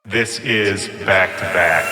This is Back to Back.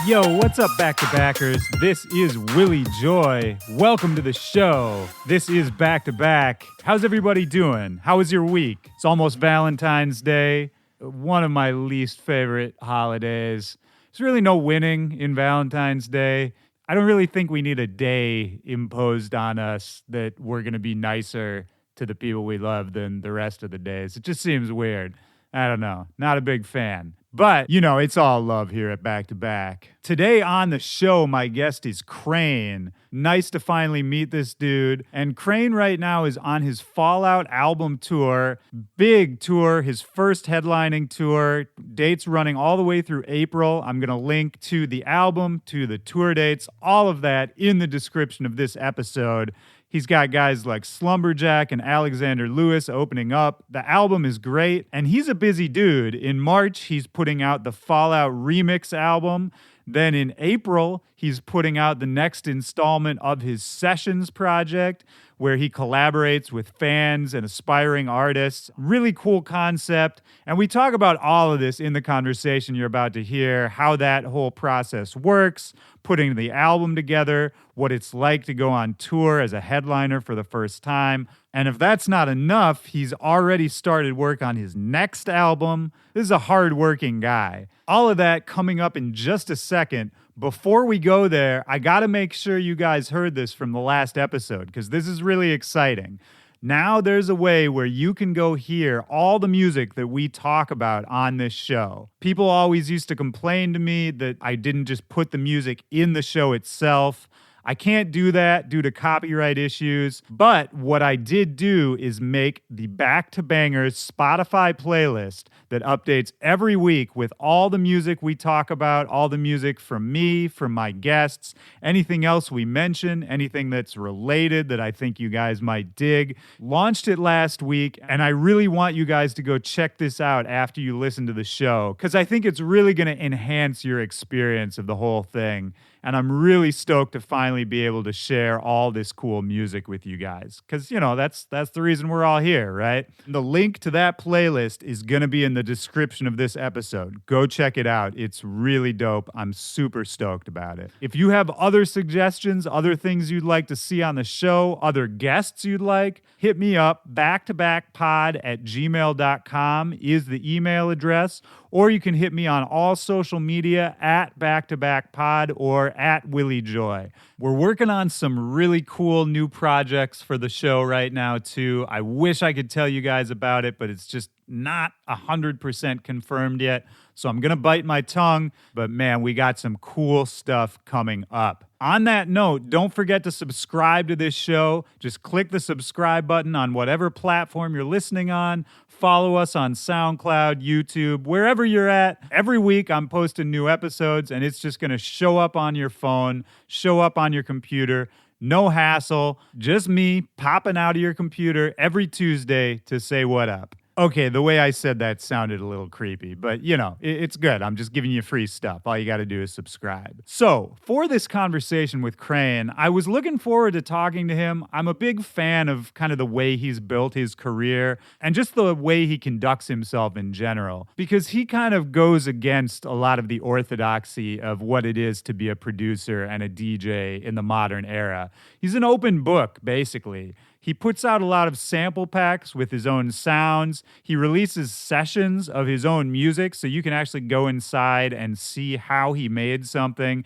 Yo, what's up, back-to-backers? This is Willy Joy. Welcome to the show. This is Back to Back. How's everybody doing? How was your week? It's almost Valentine's Day, one of my least favorite holidays. There's really no winning in Valentine's Day. I don't really think we need a day imposed on us that we're going to be nicer to the people we love than the rest of the days. It just seems weird. I don't know. Not a big fan. But, you know, it's all love here at Back to Back. Today on the show, my guest is Krane. Nice to finally meet this dude. And Krane right now is on his Fallout album tour. Big tour, his first headlining tour. Dates running all the way through April. I'm going to link to the album, to the tour dates, all of that in the description of this episode. He's got guys like Slumberjack and Alexander Lewis opening up. The album is great, and he's a busy dude. In March, he's putting out the Fallout Remix album. Then in April, he's putting out the next installment of his Sessions project, where he collaborates with fans and aspiring artists. Really cool concept. And we talk about all of this in the conversation you're about to hear, how that whole process works, putting the album together, what it's like to go on tour as a headliner for the first time. And if that's not enough, he's already started work on his next album. This is a hardworking guy. All of that coming up in just a second. Before we go there, I got to make sure you guys heard this from the last episode, because this is really exciting. Now there's a way where you can go hear all the music that we talk about on this show. People always used to complain to me that I didn't just put the music in the show itself. I can't do that due to copyright issues, but what I did do is make the Back to Bangers Spotify playlist that updates every week with all the music we talk about, all the music from me, from my guests, anything else we mention, anything that's related that I think you guys might dig. Launched it last week, and I really want you guys to go check this out after you listen to the show, because I think it's really going to enhance your experience of the whole thing. And I'm really stoked to finally be able to share all this cool music with you guys. Because, you know, that's the reason we're all here, right? The link to that playlist is going to be in the description of this episode. Go check it out. It's really dope. I'm super stoked about it. If you have other suggestions, other things you'd like to see on the show, other guests you'd like, hit me up. backtobackpod@gmail.com is the email address. Or you can hit me on all social media at backtobackpod or at Willy Joy. We're working on some really cool new projects for the show right now, too. I wish I could tell you guys about it, but it's just not 100% confirmed yet. So I'm going to bite my tongue. But man, we got some cool stuff coming up. On that note, don't forget to subscribe to this show. Just click the subscribe button on whatever platform you're listening on. Follow us on SoundCloud, YouTube, wherever you're at. Every week I'm posting new episodes, and it's just going to show up on your phone, show up on your computer. No hassle, just me popping out of your computer every Tuesday to say what up. Okay, the way I said that sounded a little creepy, but you know, it's good. I'm just giving you free stuff. All you got to do is subscribe. So, for this conversation with Krane, I was looking forward to talking to him. I'm a big fan of kind of the way he's built his career and just the way he conducts himself in general, because he kind of goes against a lot of the orthodoxy of what it is to be a producer and a DJ in the modern era. He's an open book, basically. He puts out a lot of sample packs with his own sounds. He releases sessions of his own music, so you can actually go inside and see how he made something.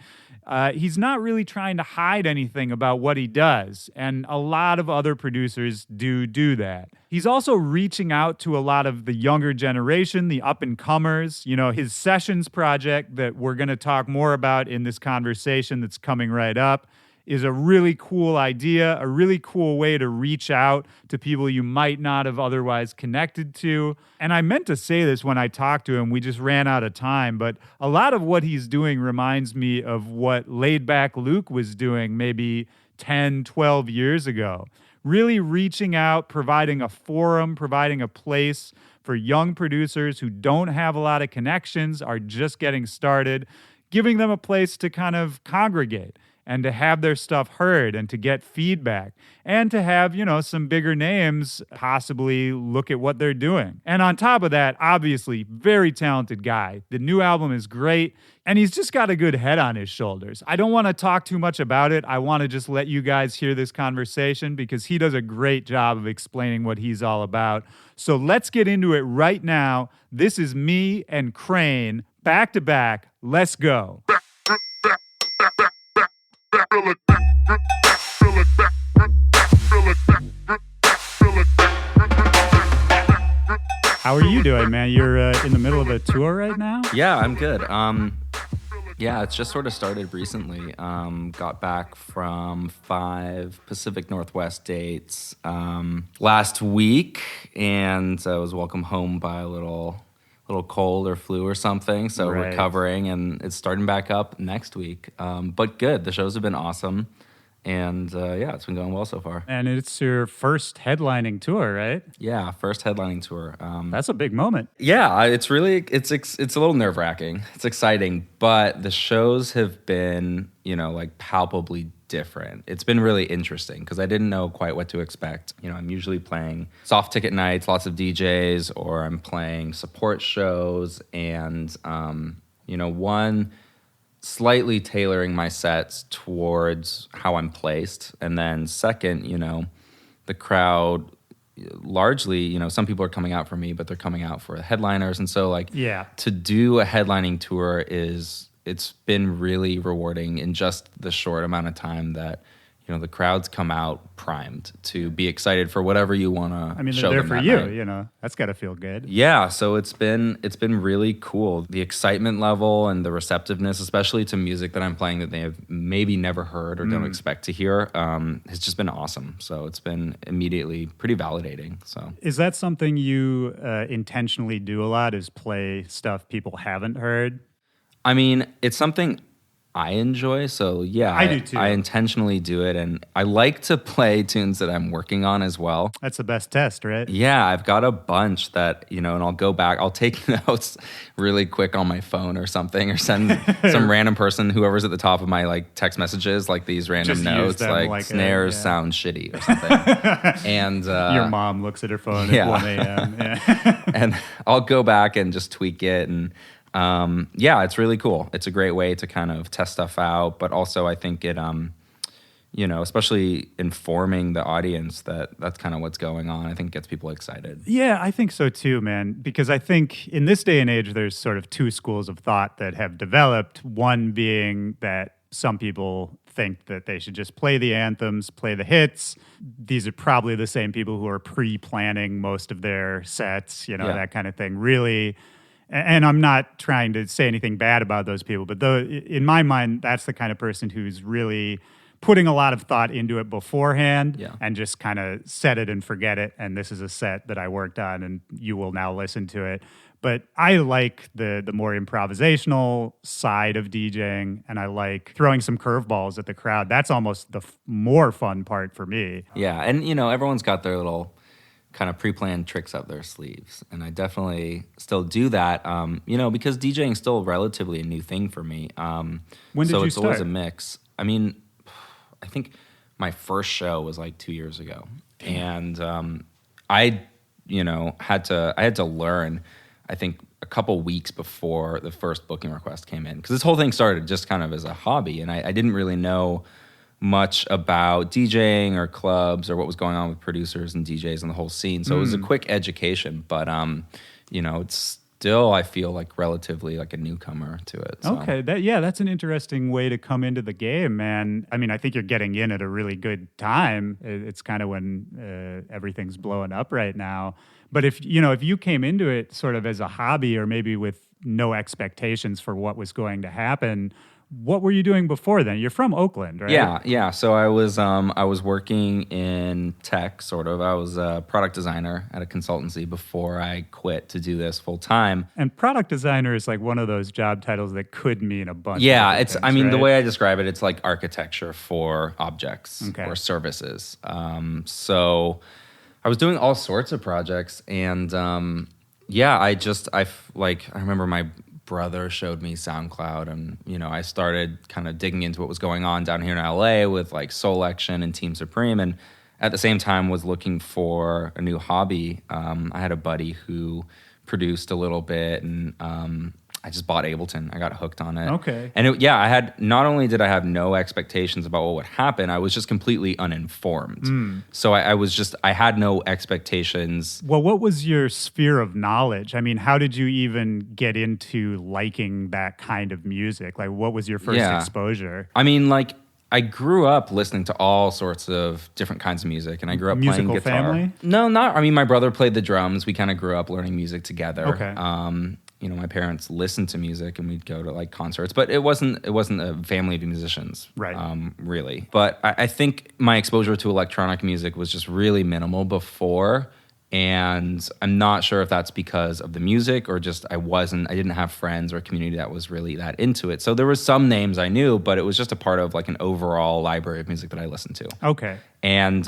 He's not really trying to hide anything about what he does, and a lot of other producers do that. He's also reaching out to a lot of the younger generation, the up-and-comers. You know, his Sessions project that we're going to talk more about in this conversation that's coming right up is a really cool idea, a really cool way to reach out to people you might not have otherwise connected to. And I meant to say this when I talked to him, we just ran out of time, but a lot of what he's doing reminds me of what Laid Back Luke was doing maybe 10, 12 years ago. Really reaching out, providing a forum, providing a place for young producers who don't have a lot of connections, are just getting started, giving them a place to kind of congregate and to have their stuff heard and to get feedback and to have, some bigger names possibly look at what they're doing. And on top of that, obviously, very talented guy. The new album is great, and he's just got a good head on his shoulders. I don't want to talk too much about it. I want to just let you guys hear this conversation because he does a great job of explaining what he's all about. So let's get into it right now. This is me and Krane, back to back. Let's go. How are you doing, man? You're in the middle of a tour right now? Yeah, I'm good. It's just sort of started recently. Got back from 5 Pacific Northwest dates last week, and I was welcome home by a little cold or flu or something, so right. Recovering, and it's starting back up next week. But good. The shows have been awesome, and it's been going well so far. And it's your first headlining tour, right? Yeah, first headlining tour. That's a big moment. Yeah, it's really it's a little nerve-wracking. It's exciting, but the shows have been, palpably different. It's been really interesting because I didn't know quite what to expect. I'm usually playing soft ticket nights, lots of DJs, or I'm playing support shows, and one, slightly tailoring my sets towards how I'm placed, and then second, the crowd largely, some people are coming out for me, but they're coming out for headliners, and so to do a headlining tour it's been really rewarding in just the short amount of time that the crowds come out primed to be excited for whatever you want to show them. They're there for you, night. That's got to feel good. Yeah, so it's been really cool. The excitement level and the receptiveness, especially to music that I'm playing that they have maybe never heard or don't expect to hear, has just been awesome. So it's been immediately pretty validating. So is that something you intentionally do a lot, is play stuff people haven't heard? I mean, it's something I enjoy, so yeah, I do too. I intentionally do it, and I like to play tunes that I'm working on as well. That's the best test, right? Yeah, I've got a bunch that, and I'll go back, I'll take notes really quick on my phone or something, or send some random person, whoever's at the top of my text messages, these random just notes, snares sound shitty or something. And your mom looks at her phone at 1 a.m. Yeah. And I'll go back and just tweak it, and it's really cool. It's a great way to kind of test stuff out, but also I think it, especially informing the audience that's kind of what's going on, I think gets people excited. Yeah, I think so too, man, because I think in this day and age, there's sort of 2 schools of thought that have developed, one being that some people think that they should just play the anthems, play the hits. These are probably the same people who are pre-planning most of their sets, that kind of thing, really. And I'm not trying to say anything bad about those people, but in my mind, that's the kind of person who's really putting a lot of thought into it beforehand and just kind of set it and forget it. And this is a set that I worked on, and you will now listen to it. But I like the more improvisational side of DJing, and I like throwing some curveballs at the crowd. That's almost the more fun part for me. Yeah, and everyone's got their little kind of pre-planned tricks up their sleeves, and I definitely still do that, because DJing is still relatively a new thing for me. When did you it's start? Always a mix. I mean, I think my first show was 2 years ago, and I had to learn, I think, a couple weeks before the first booking request came in, because this whole thing started just kind of as a hobby, and I didn't really know much about DJing or clubs or what was going on with producers and DJs and the whole scene. So it was a quick education, but it's still, I feel relatively a newcomer to it. So. Okay, that's an interesting way to come into the game, man. I mean, I think you're getting in at a really good time. It's kind of when everything's blowing up right now. But if you came into it sort of as a hobby, or maybe with no expectations for what was going to happen, what were you doing before then? You're from Oakland, right? Yeah. So I was working in tech, sort of. I was a product designer at a consultancy before I quit to do this full time. And product designer is one of those job titles that could mean a bunch. Yeah, of it's. things, I mean, right? the way I describe it, it's like architecture for objects or services. So I was doing all sorts of projects, and I remember my brother showed me SoundCloud, and I started kind of digging into what was going on down here in LA with like Soul Action and Team Supreme, and at the same time was looking for a new hobby. I had a buddy who produced a little bit, and I just bought Ableton. I got hooked on it. Okay. And not only did I have no expectations about what would happen, I was just completely uninformed. So I had no expectations. Well, what was your sphere of knowledge? I mean, how did you even get into liking that kind of music? Like, what was your first exposure? I mean, like, I grew up listening to all sorts of different kinds of music, and I grew up playing guitar. Family? No, not. I mean, my brother played the drums. We kind of grew up learning music together. Okay. My parents listened to music, and we'd go to like concerts, but it wasn't a family of musicians, right? Really. But I think my exposure to electronic music was just really minimal before, and I'm not sure if that's because of the music or just I didn't have friends or a community that was really that into it. So there was some names I knew, but it was just a part of like an overall library of music that I listened to. Okay. And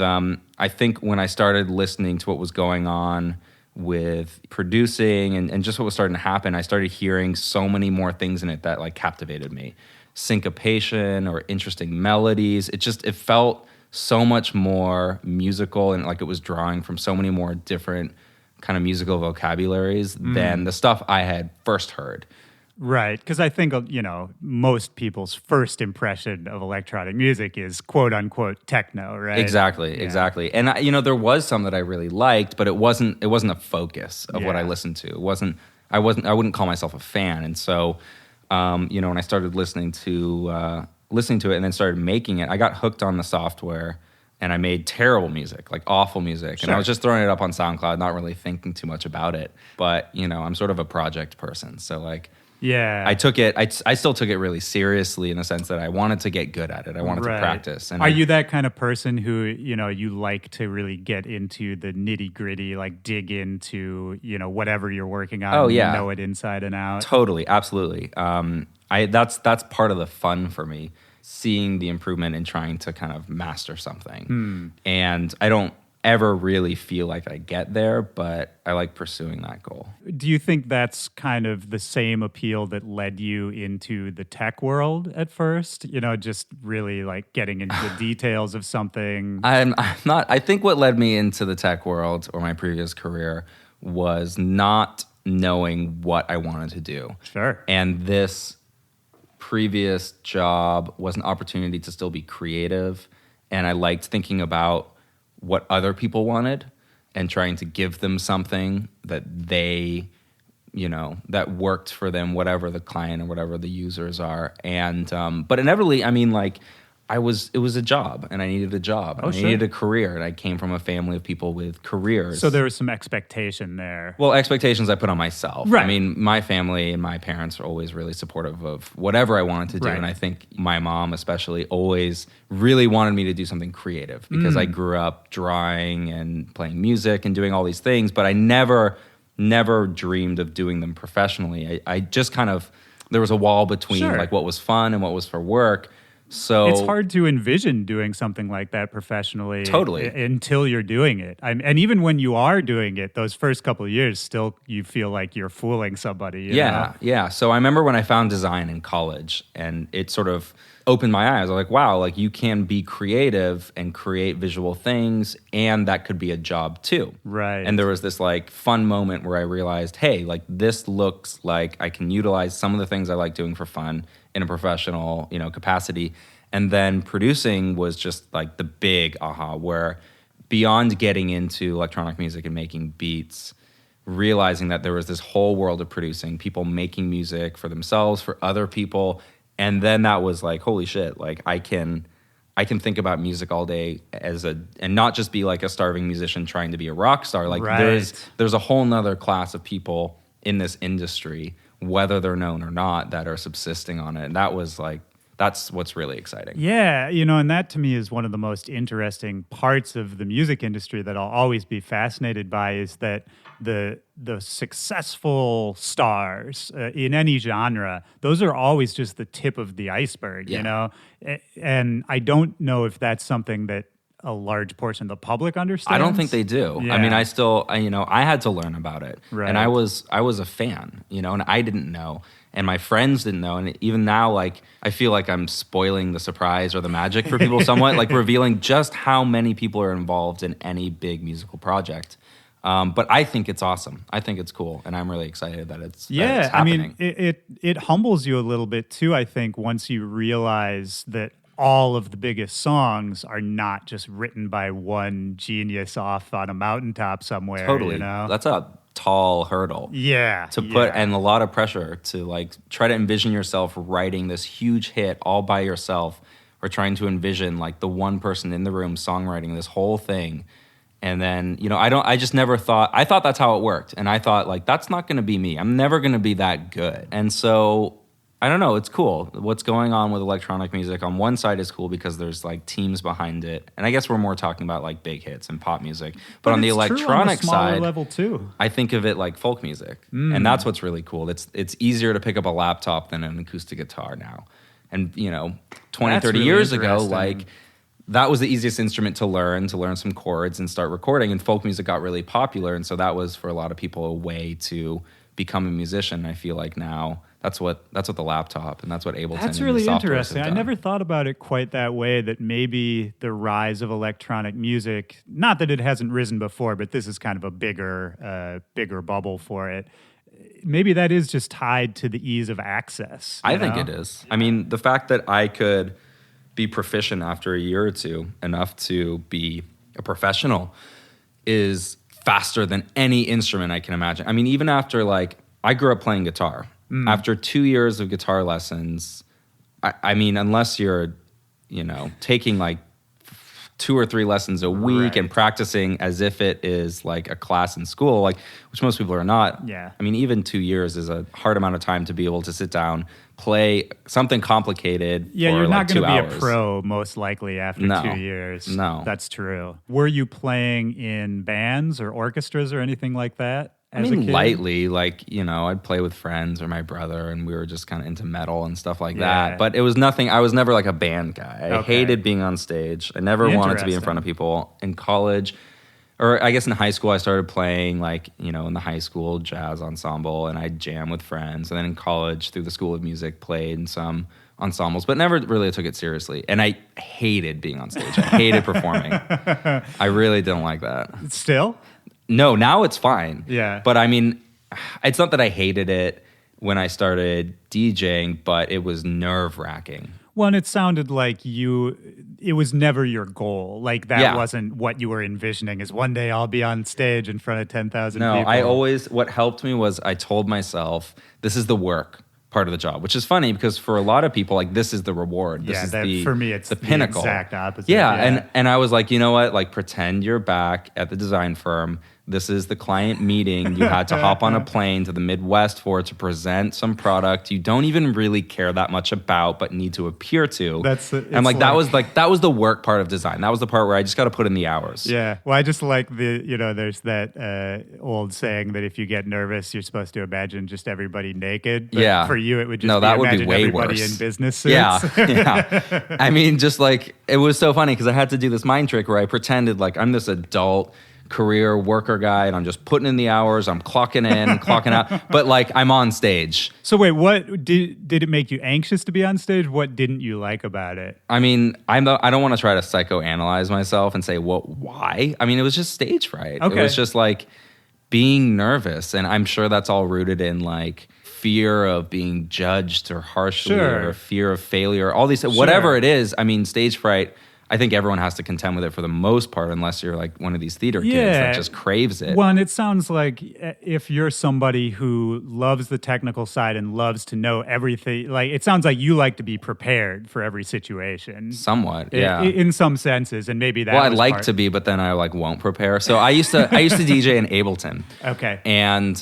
I think when I started listening to what was going on with producing and just what was starting to happen, I started hearing so many more things in it that like captivated me. Syncopation or interesting melodies. It felt so much more musical, and like it was drawing from so many more different kind of musical vocabularies than the stuff I had first heard. Right, because I think, most people's first impression of electronic music is quote-unquote techno, right? Exactly. And, there was some that I really liked, but it wasn't a focus of what I listened to. I wouldn't call myself a fan. And so, when I started listening to it and then started making it, I got hooked on the software, and I made terrible music, like awful music. Sure. And I was just throwing it up on SoundCloud, not really thinking too much about it. But, I'm sort of a project person. So, like, yeah, I still took it really seriously in the sense that I wanted to get good at it. I wanted to practice. And are you that kind of person who, you like to really get into the nitty gritty, like dig into, whatever you're working on, Oh, yeah. know it inside and out? Totally. Absolutely. That's part of the fun for me, seeing the improvement and trying to kind of master something. And I don't ever really feel like I get there, but I like pursuing that goal. Do you think that's kind of the same appeal that led you into the tech world at first? Just really like getting into the details of something? I'm not. I think what led me into the tech world or my previous career was not knowing what I wanted to do. Sure. And this previous job was an opportunity to still be creative, and I liked thinking about what other people wanted and trying to give them something that they, that worked for them, whatever the client or whatever the users are. And, but inevitably, I mean, like, it was a job, and I needed a job. And I needed a career, and I came from a family of people with careers. So there was some expectation there. Well, expectations I put on myself. Right. I mean, my family and my parents are always really supportive of whatever I wanted to do. Right. And I think my mom especially always really wanted me to do something creative because I grew up drawing and playing music and doing all these things, but I never dreamed of doing them professionally. I just kind of, there was a wall between like what was fun and what was for work. So it's hard to envision doing something like that professionally. Totally. Until you're doing it. And even when you are doing it, those first couple of years, still you feel like you're fooling somebody. You know? Yeah. So I remember when I found design in college, and it sort of opened my eyes. I was like, wow, like you can be creative and create visual things, and that could be a job too. Right. And there was this like fun moment where I realized, hey, like this looks like I can utilize some of the things I like doing for fun in a professional, capacity. And then producing was just like the big aha, where beyond getting into electronic music and making beats, realizing that there was this whole world of producing, people making music for themselves, for other people. And then that was like, holy shit, like I can think about music all day and not just be like a starving musician trying to be a rock star. Like there's a whole nother class of people in this industry, whether they're known or not, that are subsisting on it. And that was like, that's what's really exciting. Yeah, and that to me is one of the most interesting parts of the music industry that I'll always be fascinated by, is that the successful stars in any genre, those are always just the tip of the iceberg, And I don't know if that's something that a large portion of the public understands. I don't think they do. Yeah. I mean, I had to learn about it. Right. And I was a fan, and I didn't know. and my friends didn't know. And even now, like, I feel like I'm spoiling the surprise or the magic for people somewhat, like revealing just how many people are involved in any big musical project. But I think it's awesome. I think it's cool, and I'm really excited that it's happening. I mean, it humbles you a little bit too, I think, once you realize that all of the biggest songs are not just written by one genius off on a mountaintop somewhere. Totally. You know? That's a tall hurdle. Yeah. To put, and a lot of pressure to like try to envision yourself writing this huge hit all by yourself, or trying to envision like the one person in the room songwriting this whole thing. And then, you know, I just never thought, I thought that's how it worked. And I thought, like, that's not going to be me. I'm never going to be that good. And so, I don't know, it's cool. What's going on with electronic music on one side is cool because there's, like, teams behind it. And I guess we're more talking about, like, big hits and pop music. But on the electronic side, level too. I think of it like folk music. And that's what's really cool. It's easier to pick up a laptop than an acoustic guitar now. And, you know, 20, That's 30 really years ago, interesting. like, that was the easiest instrument to learn some chords and start recording. And folk music got really popular. And so that was, for a lot of people, a way to become a musician. I feel like now that's what the laptop and that's what Ableton That's and really the softwares interesting. have I done. never thought about it quite that way, that maybe the rise of electronic music, not that it hasn't risen before, but this is kind of a bigger bubble for it. Maybe that is just tied to the ease of access. I think it is. I mean, the fact that I could be proficient after a year or two, enough to be a professional, is faster than any instrument I can imagine. I mean, even after, like, I grew up playing guitar. After 2 years of guitar lessons, I mean, unless you're, you know, taking like 2 or 3 lessons a week and practicing as if it is like a class in school, like, which most people are not. Yeah. I mean, even 2 years is a hard amount of time to be able to sit down, play something complicated. Yeah, for you're like not going 2 to be hours. a pro most likely after No. 2 years. No. That's true. Were you playing in bands or orchestras or anything like that? I mean, lightly, like, you know, I'd play with friends or my brother, and we were just kind of into metal and stuff like that. But it was nothing, I was never like a band guy. I hated being on stage. I never wanted to be in front of people. In college, or I guess in high school, I started playing, like, you know, in the high school jazz ensemble, and I'd jam with friends. And then in college, through the School of Music, played in some ensembles, but never really took it seriously. And I hated being on stage. I hated performing. I really didn't like that. Still? No, now it's fine. Yeah. But I mean, it's not that I hated it when I started DJing, but it was nerve-wracking. Well, and it sounded like it was never your goal. Like that wasn't what you were envisioning, is one day I'll be on stage in front of 10,000 No, people. what helped me was I told myself, this is the work part of the job, which is funny because for a lot of people, like, this is the reward. This is for me, it's the pinnacle. The exact opposite. Yeah. And I was like, you know what? Like, pretend you're back at the design firm. This is the client meeting you had to hop on a plane to the Midwest for, to present some product you don't even really care that much about, but need to appear to. And like that was the work part of design. That was the part where I just got to put in the hours. Yeah. Well, I just like there's that old saying that if you get nervous, you're supposed to imagine just everybody naked. But for you, it would just that would be way everybody worse. in business suits. Yeah. I mean, just like, it was so funny because I had to do this mind trick where I pretended like I'm this adult career worker guy, and I'm just putting in the hours, I'm clocking in, clocking out, but like I'm on stage. So wait, what did it make you anxious to be on stage? What didn't you like about it? I mean, I don't want to try to psychoanalyze myself and say, well, why? I mean, it was just stage fright. Okay. It was just like being nervous, and I'm sure that's all rooted in like fear of being judged or harshly, or fear of failure, all these, whatever it is. I mean, stage fright, I think everyone has to contend with it for the most part, unless you're like one of these theater kids that just craves it. Well, and it sounds like if you're somebody who loves the technical side and loves to know everything, like it sounds like you like to be prepared for every situation. Somewhat, yeah. In some senses, and maybe that. Well, I'd like to be, but then I like won't prepare. So I used to DJ in Ableton. Okay. And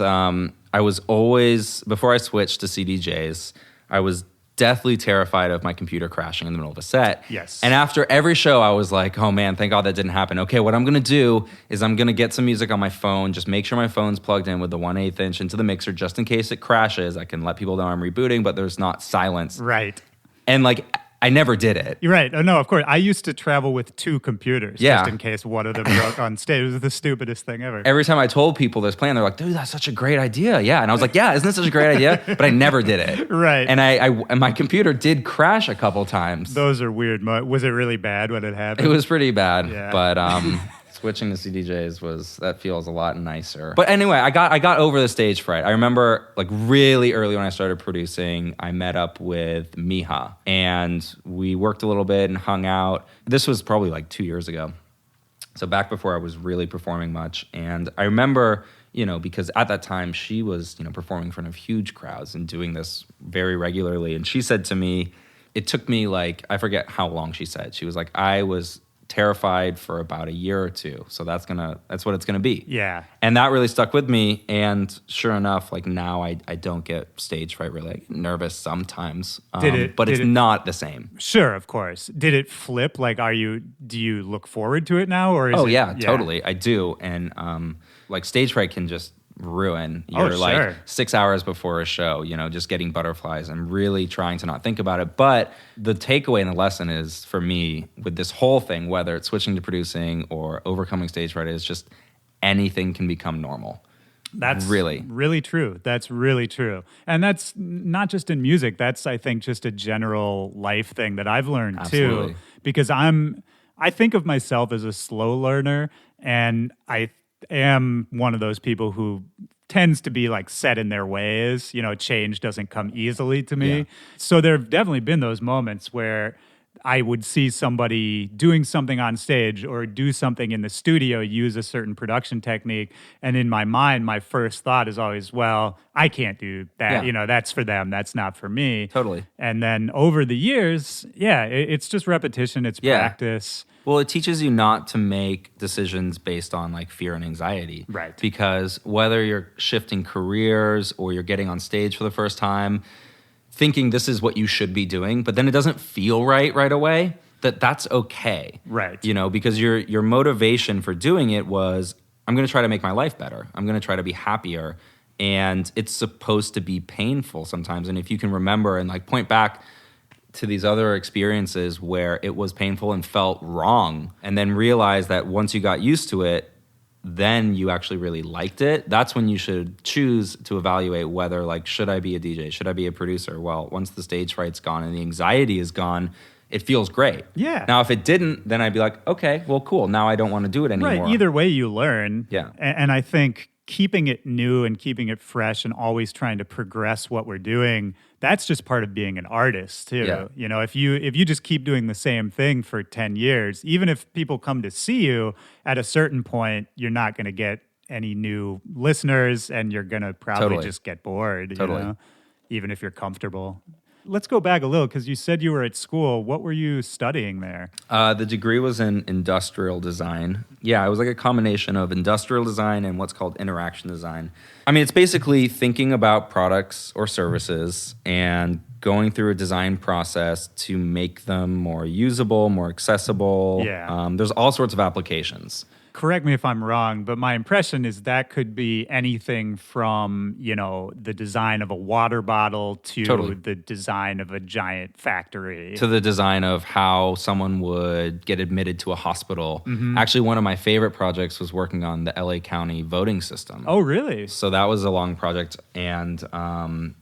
I was always, before I switched to CDJs, I was deathly terrified of my computer crashing in the middle of a set. Yes. And after every show, I was like, oh man, thank God that didn't happen. Okay, what I'm going to do is I'm going to get some music on my phone, just make sure my phone's plugged in with the 1/8 inch into the mixer, just in case it crashes. I can let people know I'm rebooting, but there's not silence. Right. And like, I never did it. You're right. Oh, no, of course. I used to travel with 2 computers Yeah. just in case one of them broke on stage. It was the stupidest thing ever. Every time I told people this plan, they're like, dude, that's such a great idea. Yeah. And I was like, yeah, isn't this such a great idea? But I never did it. Right. And and my computer did crash a couple times. Those are weird. Was it really bad when it happened? It was pretty bad. Yeah. But switching to CDJs that feels a lot nicer. But anyway, I got over the stage fright. I remember like really early when I started producing, I met up with Miha and we worked a little bit and hung out. This was probably like 2 years ago. So back before I was really performing much. And I remember, because at that time she was, performing in front of huge crowds and doing this very regularly. And she said to me, it took me like, I forget how long she said. She was like, I was terrified for about a year or 2. So that's what it's gonna be. Yeah. And that really stuck with me. And sure enough, like now I don't get stage fright really. I get nervous sometimes. But it's not the same. Sure, of course. Did it flip? Like, do you look forward to it now? Or is yeah, totally. I do. And like stage fright can just ruin your sure. like 6 hours before a show, just getting butterflies. I'm really trying to not think about it. But the takeaway and the lesson is for me with this whole thing, whether it's switching to producing or overcoming stage fright, is just anything can become normal. That's really true. That's really true. And that's not just in music. That's, I think, just a general life thing that I've learned Absolutely. too. Because I think of myself as a slow learner, and I am one of those people who tends to be like set in their ways. Change doesn't come easily to me. Yeah. So there have definitely been those moments where I would see somebody doing something on stage or do something in the studio, use a certain production technique. And in my mind, my first thought is always, well, I can't do that. Yeah. That's for them. That's not for me. Totally. And then over the years, it's just repetition. It's practice. Well, it teaches you not to make decisions based on like fear and anxiety. Right. Because whether you're shifting careers or you're getting on stage for the first time, thinking this is what you should be doing, but then it doesn't feel right away, that's okay. Right. Because your motivation for doing it was, I'm going to try to make my life better. I'm going to try to be happier. And it's supposed to be painful sometimes. And if you can remember and like point back to these other experiences where it was painful and felt wrong, and then realize that once you got used to it, then you actually really liked it, that's when you should choose to evaluate whether, like, should I be a DJ? Should I be a producer? Well, once the stage fright's gone and the anxiety is gone, it feels great. Yeah. Now, if it didn't, then I'd be like, okay, well, cool. Now I don't want to do it anymore. Right. Either way, you learn. Yeah. And I think keeping it new and keeping it fresh and always trying to progress what we're doing, that's just part of being an artist too. Yeah. If you just keep doing the same thing for 10 years, even if people come to see you, at a certain point, you're not going to get any new listeners and you're going to probably just get bored, even if you're comfortable. Let's go back a little because you said you were at school. What were you studying there? The degree was in industrial design. Yeah, it was like a combination of industrial design and what's called interaction design. I mean, it's basically thinking about products or services and going through a design process to make them more usable, more accessible. Yeah. There's all sorts of applications. Correct me if I'm wrong, but my impression is that could be anything from, the design of a water bottle to the design of a giant factory. To the design of how someone would get admitted to a hospital. Mm-hmm. Actually, one of my favorite projects was working on the LA County voting system. Oh, really? So that was a long project. And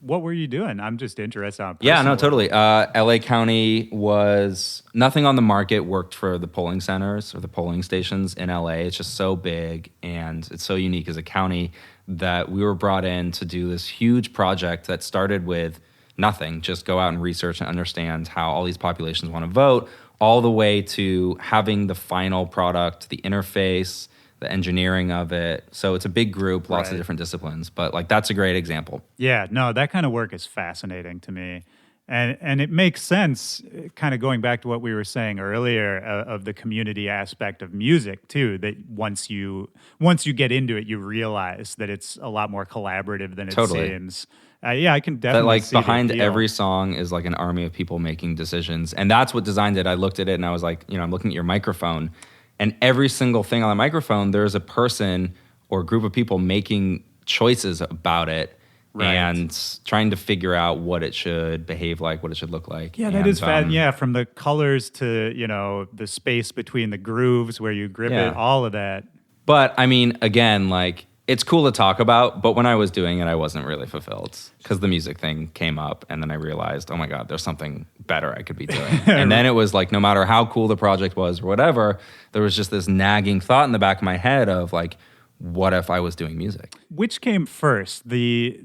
what were you doing? I'm just interested on Yeah, no, totally. LA County was, nothing on the market worked for the polling centers or the polling stations in LA. It's just so big and it's so unique as a county that we were brought in to do this huge project that started with nothing, just go out and research and understand how all these populations want to vote, all the way to having the final product, the interface, the engineering of it. So it's a big group, lots of different disciplines, but like that's a great example. Yeah, no, that kind of work is fascinating to me. And it makes sense, kind of going back to what we were saying earlier of the community aspect of music too. That once you get into it, you realize that it's a lot more collaborative than it seems. I can definitely that like see behind the appeal. every song is like an army of people making decisions, and that's what design did. I looked at it and I was like, I'm looking at your microphone, and every single thing on the microphone, there's a person or group of people making choices about it. Right. and trying to figure out what it should behave like, what it should look like. Yeah, that is fun. Yeah, from the colors to, the space between the grooves where you grip it, all of that. But I mean, again, like, it's cool to talk about, but when I was doing it, I wasn't really fulfilled because the music thing came up, and then I realized, oh my God, there's something better I could be doing. And then it was like, no matter how cool the project was or whatever, there was just this nagging thought in the back of my head of like, what if I was doing music? Which came first, the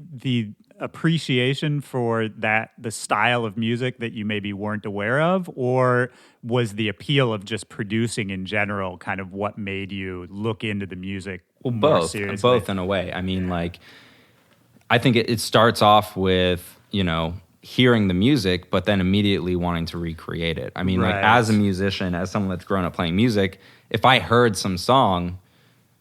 appreciation for the style of music that you maybe weren't aware of, or was the appeal of just producing in general kind of what made you look into the music more seriously? Both in a way. I mean, like, I think it starts off with, hearing the music, but then immediately wanting to recreate it. I mean, like, as a musician, as someone that's grown up playing music, if I heard some song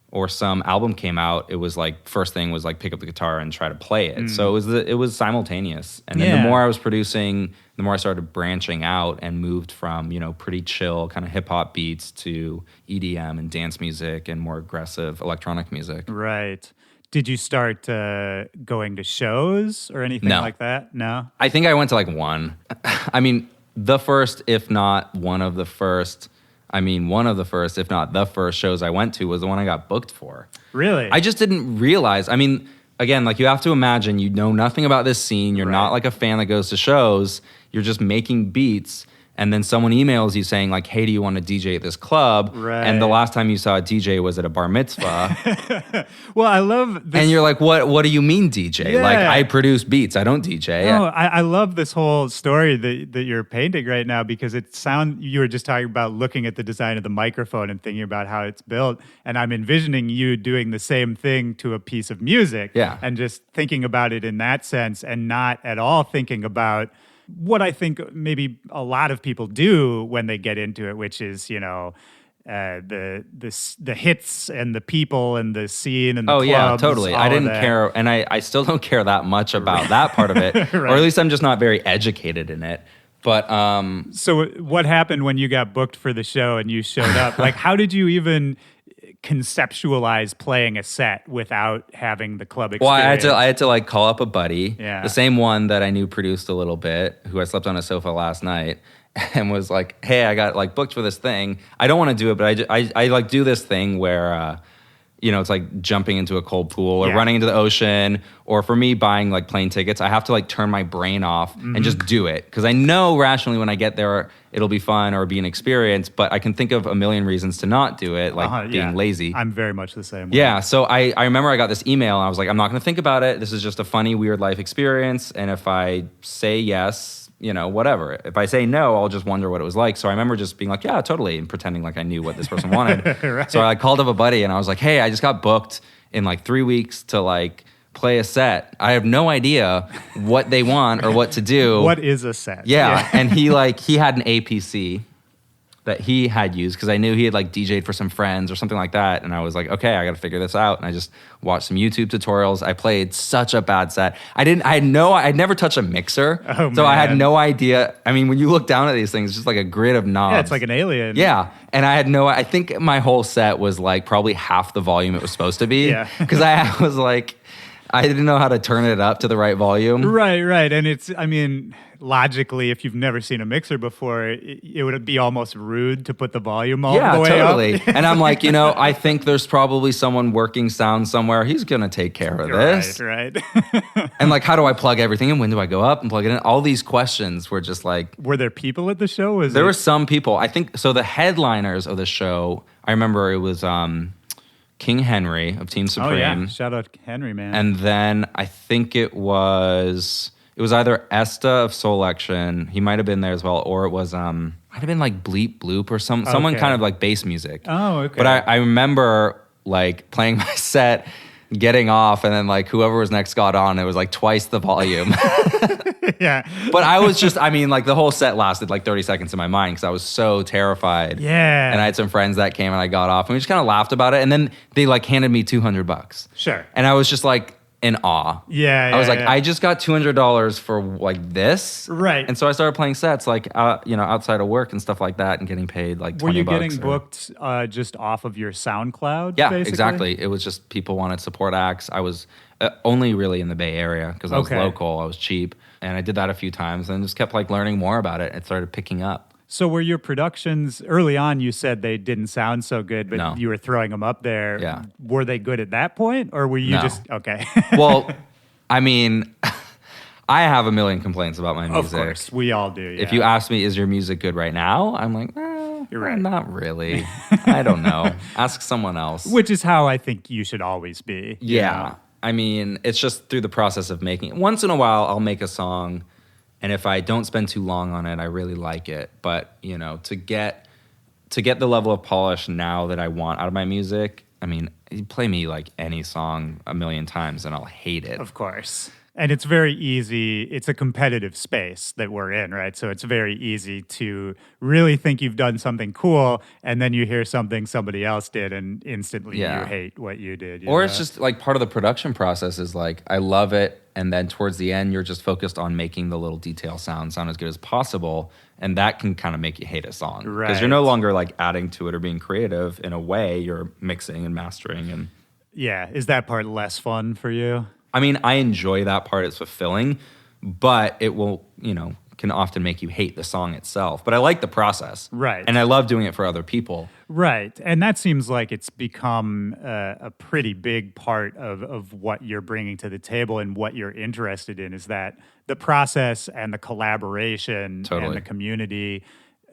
or some album came out, it was like, first thing was like pick up the guitar and try to play it. So it was simultaneous. And then the more I was producing, the more I started branching out and moved from, pretty chill kind of hip hop beats to EDM and dance music and more aggressive electronic music. Right. Did you start going to shows or anything like that? No? I think I went to like one. I mean, the first, if not one of the first, if not the first shows I went to was the one I got booked for. Really? I just didn't realize. I mean, again, like, you have to imagine you know nothing about this scene. You're not like a fan that goes to shows. You're just making beats. And then someone emails you saying like, hey, do you want to DJ at this club? Right. And the last time you saw a DJ was at a bar mitzvah. Well, I love this. And you're like, what do you mean DJ? Yeah. Like, I produce beats. I don't DJ. No, I love this whole story that you're painting right now, because you were just talking about looking at the design of the microphone and thinking about how it's built. And I'm envisioning you doing the same thing to a piece of music. Yeah. And just thinking about it in that sense, and not at all thinking about what I think maybe a lot of people do when they get into it, which is, the hits and the people and the scene and the clubs. Yeah, totally. I didn't care, and I still don't care that much about that part of it, or at least I'm just not very educated in it. But so what happened when you got booked for the show and you showed up? Like, how did you even conceptualize playing a set without having the club experience? Well, I had to like call up a buddy, the same one that I knew produced a little bit, who I slept on a sofa last night, and was like, hey, I got like booked for this thing. I don't want to do it, but I like do this thing where it's like jumping into a cold pool or running into the ocean, or for me, buying like plane tickets. I have to like turn my brain off and just do it, because I know rationally when I get there, it'll be fun or be an experience, but I can think of a million reasons to not do it, like being lazy. I'm very much the same way. Yeah, so I remember I got this email, and I was like, I'm not going to think about it. This is just a funny, weird life experience, and if I say yes, whatever. If I say no, I'll just wonder what it was like. So I remember just being like, yeah, totally, and pretending like I knew what this person wanted. Right. So I called up a buddy, and I was like, hey, I just got booked in like 3 weeks to like play a set. I have no idea what they want or what to do. What is a set? Yeah. And he had an APC that he had used, because I knew he had like DJ'd for some friends or something like that. And I was like, okay, I got to figure this out. And I just watched some YouTube tutorials. I played such a bad set. I'd never touched a mixer. Oh, so I had man. no idea. I mean, when you look down at these things, it's just like a grid of knobs. Yeah, it's like an alien. Yeah. And I think my whole set was like probably half the volume it was supposed to be. Yeah. Because I was like, I didn't know how to turn it up to the right volume. Right. And logically, if you've never seen a mixer before, it would be almost rude to put the volume all the way totally. up. And I'm like, I think there's probably someone working sound somewhere. He's going to take care of this. Right. And like, how do I plug everything in? When do I go up and plug it in? All these questions were just like... Were there people at the show? There were some people. I think, so the headliners of the show, I remember it was King Henry of Team Supreme. Oh, yeah. Shout out Henry, man. And then I think it was either Esta of Soul Action. He might have been there as well, or it was might have been like Bleep Bloop or someone kind of like bass music. Oh, okay. But I remember like playing my set, getting off, and then like whoever was next got on. It was like twice the volume. Yeah. But I was just, like the whole set lasted like 30 seconds in my mind because I was so terrified. Yeah. And I had some friends that came and I got off and we just kind of laughed about it. And then they like handed me $200. Sure. And I was just like in awe. Yeah. I was like, I just got $200 for like this. Right. And so I started playing sets like, outside of work and stuff like that and getting paid like $20. Were you getting booked just off of your SoundCloud? Yeah, basically? exactly. It was just people wanted support acts. I was Only really in the Bay Area because I was Okay. local, I was cheap. And I did that a few times and just kept like learning more about it. It started picking up. So were your productions early on? You said they didn't sound so good, but No. you were throwing them up there. Yeah. Were they good at that point, or were you No. just okay? Well, I mean, I have a million complaints about my music. Of course, we all do. Yeah. If you ask me, is your music good right now? I'm like, You're right. not really. I don't know. Ask someone else. which is how I think you should always be. you Yeah. know? I mean, it's just through the process of making it. Once in a while, I'll make a song, and if I don't spend too long on it, I really like it. But, you know, to get the level of polish now that I want out of my music, I mean, you play me like any song a million times and I'll hate it. Of course. And it's very easy. It's a competitive space that we're in, right? So it's very easy to really think you've done something cool, and then you hear something somebody else did, and instantly Yeah. you hate what you did. you Or know? it's just like part of the production process is like, I love it. And then towards the end, you're just focused on making the little detail sound as good as possible. And that can kind of make you hate a song. Because you're no Right. longer like adding to it or being creative in a way. You're mixing and mastering. And Yeah. Is that part less fun for you? I mean, I enjoy that part. It's fulfilling, but it will, can often make you hate the song itself. But I like the process. Right. And I love doing it for other people. Right. And that seems like it's become a pretty big part of what you're bringing to the table and what you're interested in, is that the process and the collaboration Totally. and the community.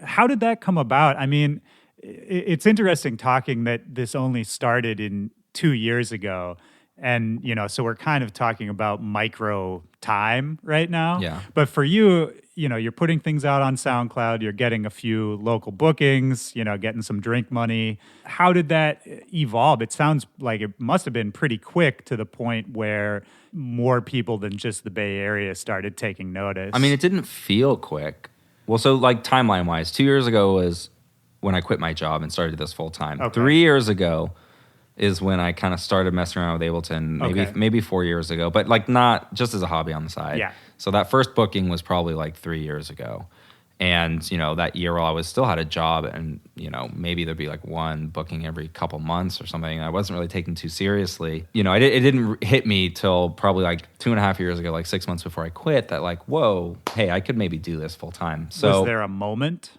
How did that come about? I mean, it's interesting talking that this only started in 2 years ago. And, so we're kind of talking about micro time right now. Yeah. But for you, you're putting things out on SoundCloud, you're getting a few local bookings, getting some drink money. How did that evolve? It sounds like it must have been pretty quick to the point where more people than just the Bay Area started taking notice. I mean, it didn't feel quick. Well, so like timeline wise, 2 years ago was when I quit my job and started this full time. Okay. 3 years ago is when I kind of started messing around with Ableton, Okay. maybe 4 years ago, but like not just as a hobby on the side. Yeah. So that first booking was probably like 3 years ago. And, that year while I still had a job and, maybe there'd be like one booking every couple months or something. I wasn't really taken too seriously. It didn't hit me till probably like 2.5 years ago, like 6 months before I quit, that like, whoa, hey, I could maybe do this full time. So was there a moment?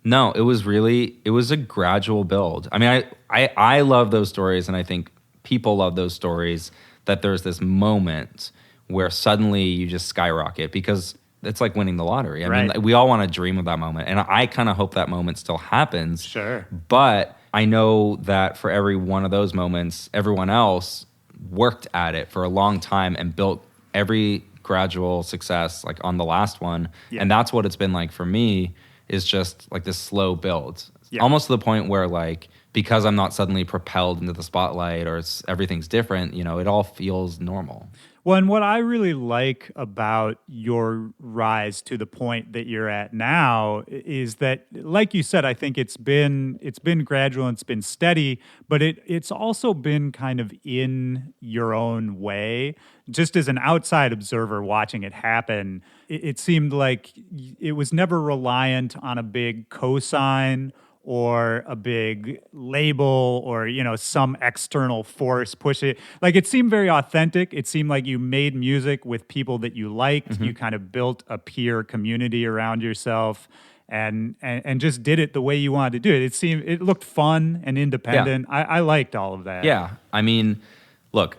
no, it was a gradual build. I mean, I love those stories, and I think people love those stories, that there's this moment where suddenly you just skyrocket, because it's like winning the lottery. I Right. mean, we all want to dream of that moment, and I kind of hope that moment still happens. Sure. But I know that for every one of those moments, everyone else worked at it for a long time and built every gradual success like on the last one. Yeah. And that's what it's been like for me, is just like this slow build. Yeah. Almost to the point where like, because I'm not suddenly propelled into the spotlight or everything's different, it all feels normal. Well, and what I really like about your rise to the point that you're at now is that, like you said, I think it's been gradual and it's been steady, but it's also been kind of in your own way. Just as an outside observer watching it happen, it seemed like it was never reliant on a big cosign or a big label or, some external force push it. Like, it seemed very authentic. It seemed like you made music with people that you liked. Mm-hmm. You kind of built a peer community around yourself and just did it the way you wanted to do it. It looked fun and independent. I liked all of that. Yeah. I mean, look,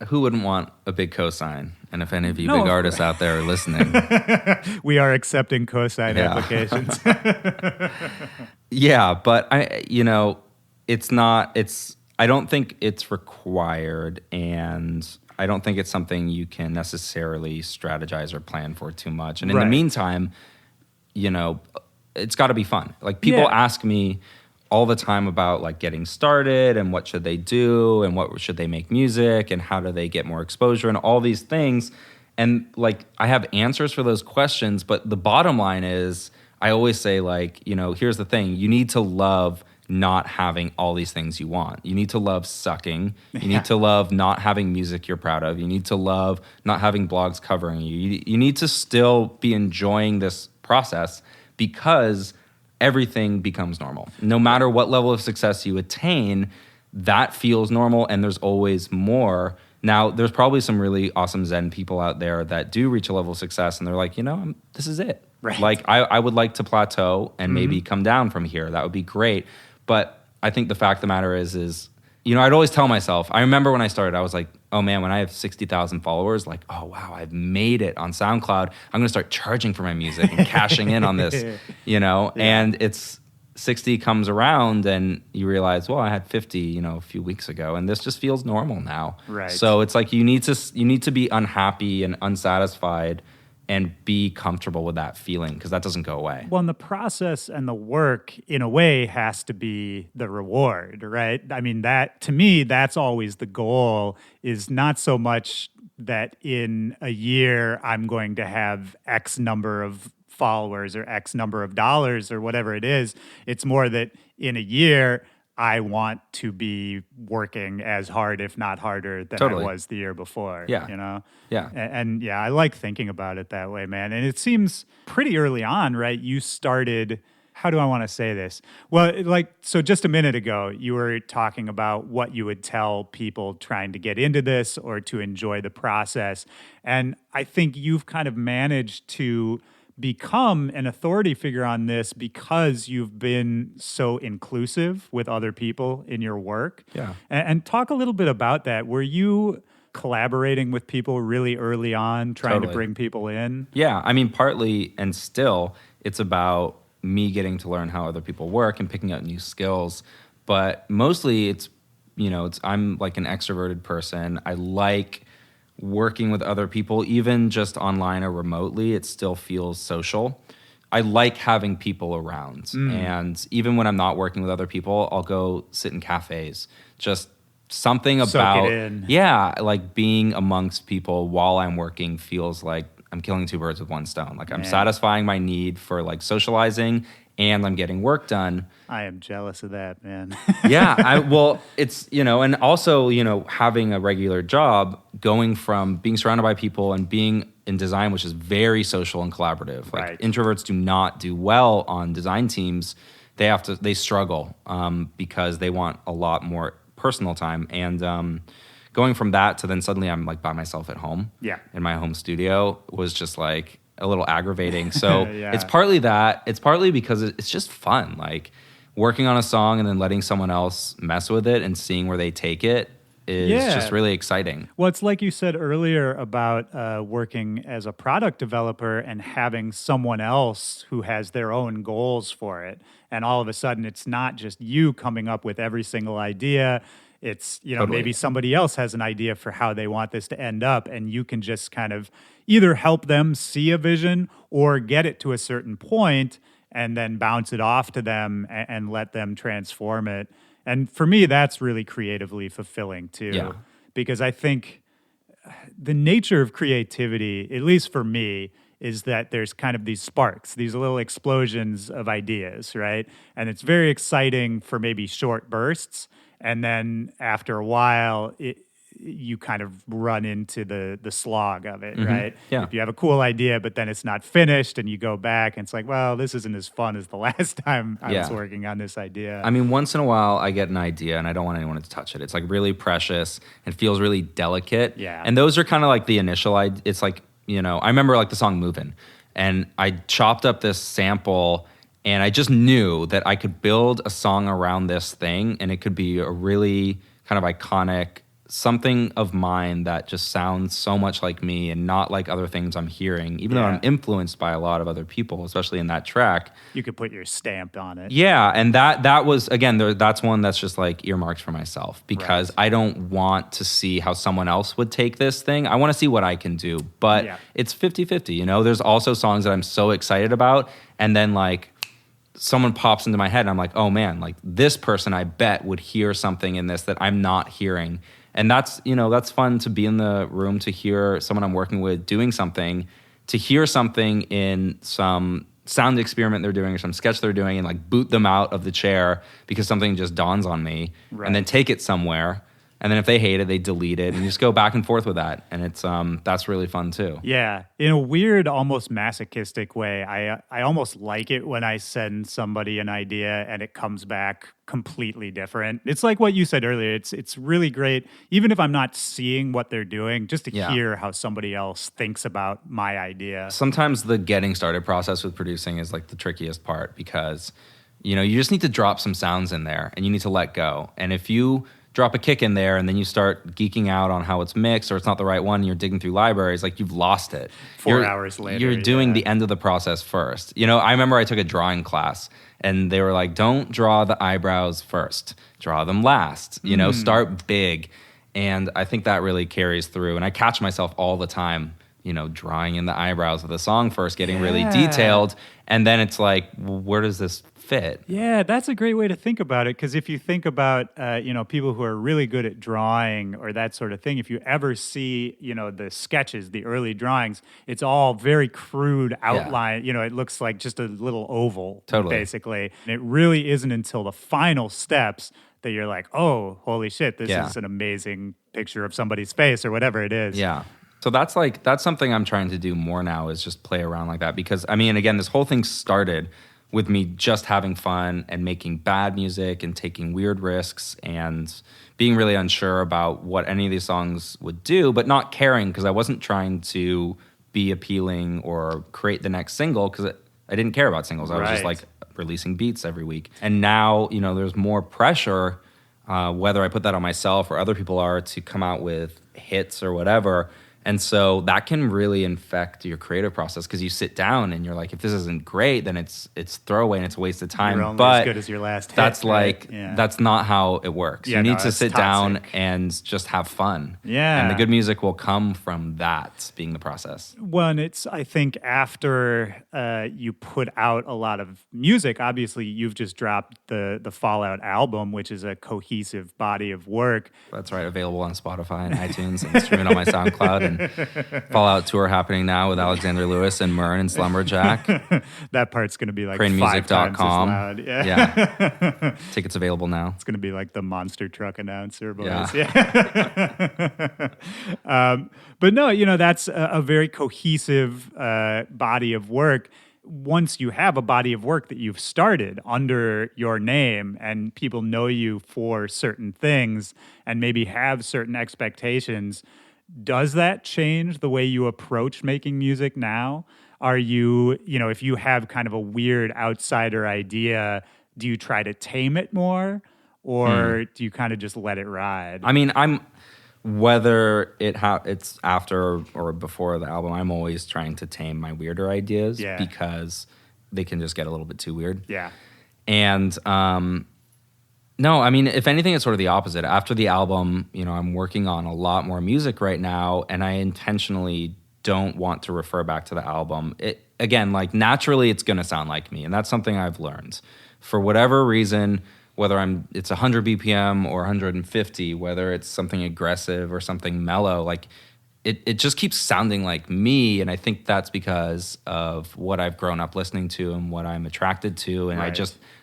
who wouldn't want a big cosign? And if any of you No, big of artists out there are listening, We are accepting cosign Yeah. applications. yeah, but I don't think it's required, and I don't think it's something you can necessarily strategize or plan for too much. And in Right. the meantime, it's got to be fun. Like, people Yeah. ask me all the time about like getting started and what should they do and what should they make music and how do they get more exposure and all these things. And like, I have answers for those questions, but the bottom line is, I always say like, here's the thing. You need to love not having all these things you want. You need to love sucking. You need to love not having music you're proud of. You need to love not having blogs covering you. You need to still be enjoying this process, because everything becomes normal. No matter what level of success you attain, that feels normal, and there's always more Now, there's probably some really awesome Zen people out there that do reach a level of success and they're like, this is it. Right. Like, I would like to plateau and maybe come down from here. That would be great. But I think the fact of the matter is, I'd always tell myself, I remember when I started, I was like, oh man, when I have 60,000 followers, like, oh wow, I've made it on SoundCloud. I'm going to start charging for my music and cashing in on this, and it's 60 comes around and you realize, well, I had 50, a few weeks ago, and this just feels normal now. Right. So it's like you need to be unhappy and unsatisfied and be comfortable with that feeling, because that doesn't go away. Well, and the process and the work, in a way, has to be the reward, right? I mean, that, to me, that's always the goal, is not so much that in a year I'm going to have X number of followers or X number of dollars or whatever it is. It's more that in a year, I want to be working as hard, if not harder, than Totally. I was the year before. Yeah. Yeah. And yeah, I like thinking about it that way, man. And it seems pretty early on, right? You started, how do I want to say this? Well, so just a minute ago, you were talking about what you would tell people trying to get into this or to enjoy the process. And I think you've kind of managed to become an authority figure on this because you've been so inclusive with other people in your work. Yeah. And talk a little bit about that. Were you collaborating with people really early on, trying to bring people in? Yeah, I mean, partly and still, it's about me getting to learn how other people work and picking up new skills. But mostly I'm like an extroverted person. I like working with other people, even just online or remotely. It still feels social. I like having people around. And even when I'm not working with other people, I'll go sit in cafes. Just something about, soak it in. Yeah, like being amongst people while I'm working feels like I'm killing two birds with one stone. Like I'm satisfying my need for like socializing and I'm getting work done. I am jealous of that, man. It's, and also, having a regular job, going from being surrounded by people and being in design, which is very social and collaborative. Like Right. Introverts do not do well on design teams. They struggle because they want a lot more personal time. And going from that to then suddenly I'm like by myself at home in my home studio was just like a little aggravating. So It's partly that. It's partly because it's just fun. Like working on a song and then letting someone else mess with it and seeing where they take it is just really exciting. Well, it's like you said earlier about working as a product developer and having someone else who has their own goals for it. And all of a sudden, it's not just you coming up with every single idea. It's, maybe somebody else has an idea for how they want this to end up, and you can just kind of either help them see a vision or get it to a certain point and then bounce it off to them and let them transform it. And for me, that's really creatively fulfilling too. Yeah. Because I think the nature of creativity, at least for me, is that there's kind of these sparks, these little explosions of ideas, right? And it's very exciting for maybe short bursts. And then after a while, you kind of run into the slog of it, right? Yeah. If you have a cool idea, but then it's not finished and you go back and it's like, well, this isn't as fun as the last time I was working on this idea. I mean, once in a while I get an idea and I don't want anyone to touch it. It's like really precious and feels really delicate. Yeah. And those are kind of like the initial it's like, I remember like the song Movin', and I chopped up this sample and I just knew that I could build a song around this thing and it could be a really kind of iconic something of mine that just sounds so much like me and not like other things I'm hearing, even though I'm influenced by a lot of other people, especially in that track. You could put your stamp on it. Yeah, and that was, again, that's one that's just like earmarked for myself because I don't want to see how someone else would take this thing. I want to see what I can do, but it's 50-50, There's also songs that I'm so excited about, and then like someone pops into my head and I'm like, oh man, like this person I bet would hear something in this that I'm not hearing. And that's fun to be in the room, to hear someone I'm working with doing something, to hear something in some sound experiment they're doing or some sketch they're doing and like boot them out of the chair because something just dawns on me and then take it somewhere. And then if they hate it, they delete it, and you just go back and forth with that. And it's that's really fun too. Yeah, in a weird, almost masochistic way, I almost like it when I send somebody an idea and it comes back completely different. It's like what you said earlier. It's really great, even if I'm not seeing what they're doing, just to hear how somebody else thinks about my idea. Sometimes the getting started process with producing is like the trickiest part because, you know, you just need to drop some sounds in there and you need to let go. And if you drop a kick in there and then you start geeking out on how it's mixed or it's not the right one and you're digging through libraries, like you've lost it. 4 hours later. You're doing the end of the process first. You know, I remember I took a drawing class and they were like, don't draw the eyebrows first, draw them last, you know, start big. And I think that really carries through. And I catch myself all the time, you know, drawing in the eyebrows of the song first, getting really detailed. And then it's like, well, where does this fit? Yeah, that's a great way to think about it. Because if you think about, you know, people who are really good at drawing or that sort of thing, if you ever see, you know, the sketches, the early drawings, it's all very crude outline. You know, it looks like just a little oval, basically. And it really isn't until the final steps that you're like, oh, holy shit, this is an amazing picture of somebody's face or whatever it is. Yeah. So that's something I'm trying to do more now is just play around like that. Because, I mean, again, this whole thing started with me just having fun and making bad music and taking weird risks and being really unsure about what any of these songs would do, but not caring because I wasn't trying to be appealing or create the next single because I didn't care about singles. I was just like releasing beats every week. And now, you know, there's more pressure, whether I put that on myself or other people are, to come out with hits or whatever. And so that can really infect your creative process because you sit down and you're like, if this isn't great, then it's throwaway and it's a waste of time. You're only but as good as your last hit, that's right? That's not how it works. Yeah, you need to sit toxic. down and just have fun. Yeah. And the good music will come from that being the process. Well, and it's, I think, after you put out a lot of music, obviously you've just dropped the Fallout album, which is a cohesive body of work. That's right. Available on Spotify and iTunes and streaming on my SoundCloud. And Fallout tour happening now with Alexander Lewis and Mern and Slumberjack. That part's going to be like 5 times as loud. Yeah. Tickets available now. It's going to be like the monster truck announcer voice. Yeah. But no, you know, that's a very cohesive body of work. Once you have a body of work that you've started under your name and people know you for certain things and maybe have certain expectations, does that change the way you approach making music now? Are you, you know, if you have kind of a weird outsider idea, do you try to tame it more or do you kind of just let it ride? I mean, whether it's after or before the album, I'm always trying to tame my weirder ideas because they can just get a little bit too weird. Yeah. And no, I mean, if anything, it's sort of the opposite. After the album, you know, I'm working on a lot more music right now, and I intentionally don't want to refer back to the album. Again, like naturally, it's going to sound like me, and that's something I've learned. For whatever reason, whether it's 100 BPM or 150, whether it's something aggressive or something mellow, like it just keeps sounding like me, and I think that's because of what I've grown up listening to and what I'm attracted to, and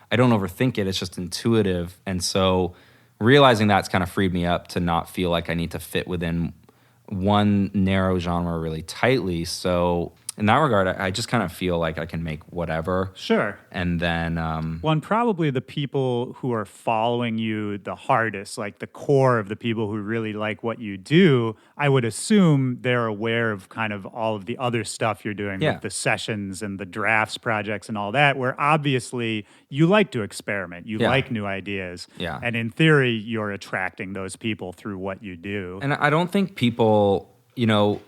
I don't overthink it. It's just intuitive. And so realizing that's kind of freed me up to not feel like I need to fit within one narrow genre really tightly. So in that regard, I just kind of feel like I can make whatever. Sure. And then... well, and probably the people who are following you the hardest, like the core of the people who really like what you do, I would assume they're aware of kind of all of the other stuff you're doing with the sessions and the drafts projects and all that, where obviously you like to experiment. You like new ideas. Yeah. And in theory, you're attracting those people through what you do. And I don't think people, you know,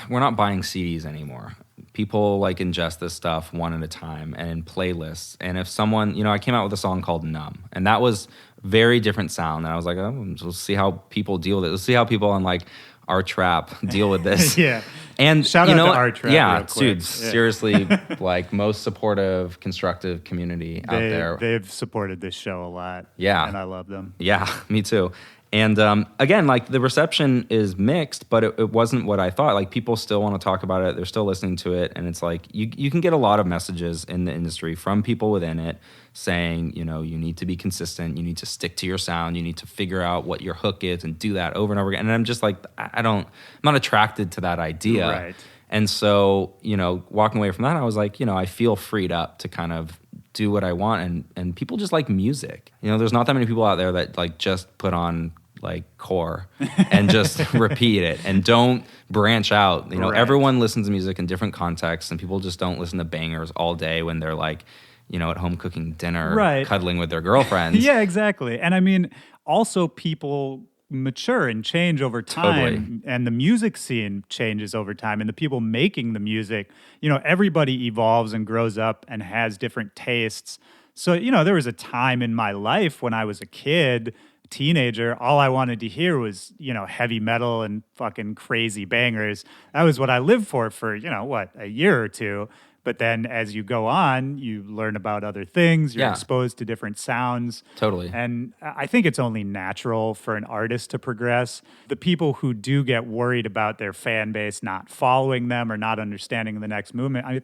we're not buying CDs anymore. People like ingest this stuff one at a time and in playlists. And if someone, you know, I came out with a song called Numb, and that was very different sound. And I was like, oh, we'll see how people deal with it. Let's see how people on like our trap deal with this. Yeah. And shout out to our trap. Yeah, dude, seriously, like most supportive, constructive community out there. They've supported this show a lot. Yeah. And I love them. Yeah, me too. And again, like the reception is mixed, but it wasn't what I thought. Like people still want to talk about it. They're still listening to it. And it's like you can get a lot of messages in the industry from people within it saying, you know, you need to be consistent. You need to stick to your sound. You need to figure out what your hook is and do that over and over again. And I'm just like, I'm not attracted to that idea. Right. And so, you know, walking away from that, I was like, you know, I feel freed up to kind of do what I want. And people just like music. You know, there's not that many people out there that like just put on like core and just repeat it and don't branch out. You know, everyone listens to music in different contexts, and people just don't listen to bangers all day when they're like, you know, at home cooking dinner, cuddling with their girlfriends. Yeah, exactly. And I mean, also people mature and change over time, and the music scene changes over time, and the people making the music, you know, everybody evolves and grows up and has different tastes. So, you know, there was a time in my life when I was a kid, teenager, all I wanted to hear was, you know, heavy metal and fucking crazy bangers. That was what I lived for, you know, what, a year or two. But then as you go on, you learn about other things. You're exposed to different sounds. Totally. And I think it's only natural for an artist to progress. The people who do get worried about their fan base not following them or not understanding the next movement,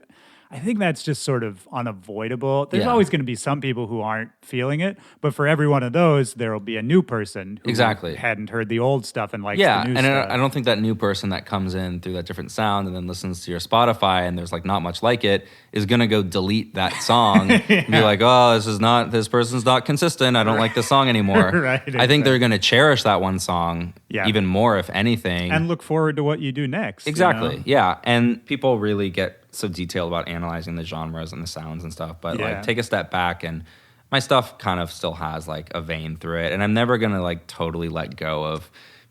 I think that's just sort of unavoidable. There's always going to be some people who aren't feeling it, but for every one of those, there will be a new person who hadn't heard the old stuff and likes the new stuff. Yeah, and I don't think that new person that comes in through that different sound and then listens to your Spotify and there's like not much like it is going to go delete that song and be like, oh, this person's not consistent. I don't like this song anymore. I think they're going to cherish that one song even more, if anything. And look forward to what you do next. Exactly, you know? Yeah. And people really get so detailed about analyzing the genres and the sounds and stuff, but like take a step back, and my stuff kind of still has like a vein through it, and I'm never gonna like totally let go of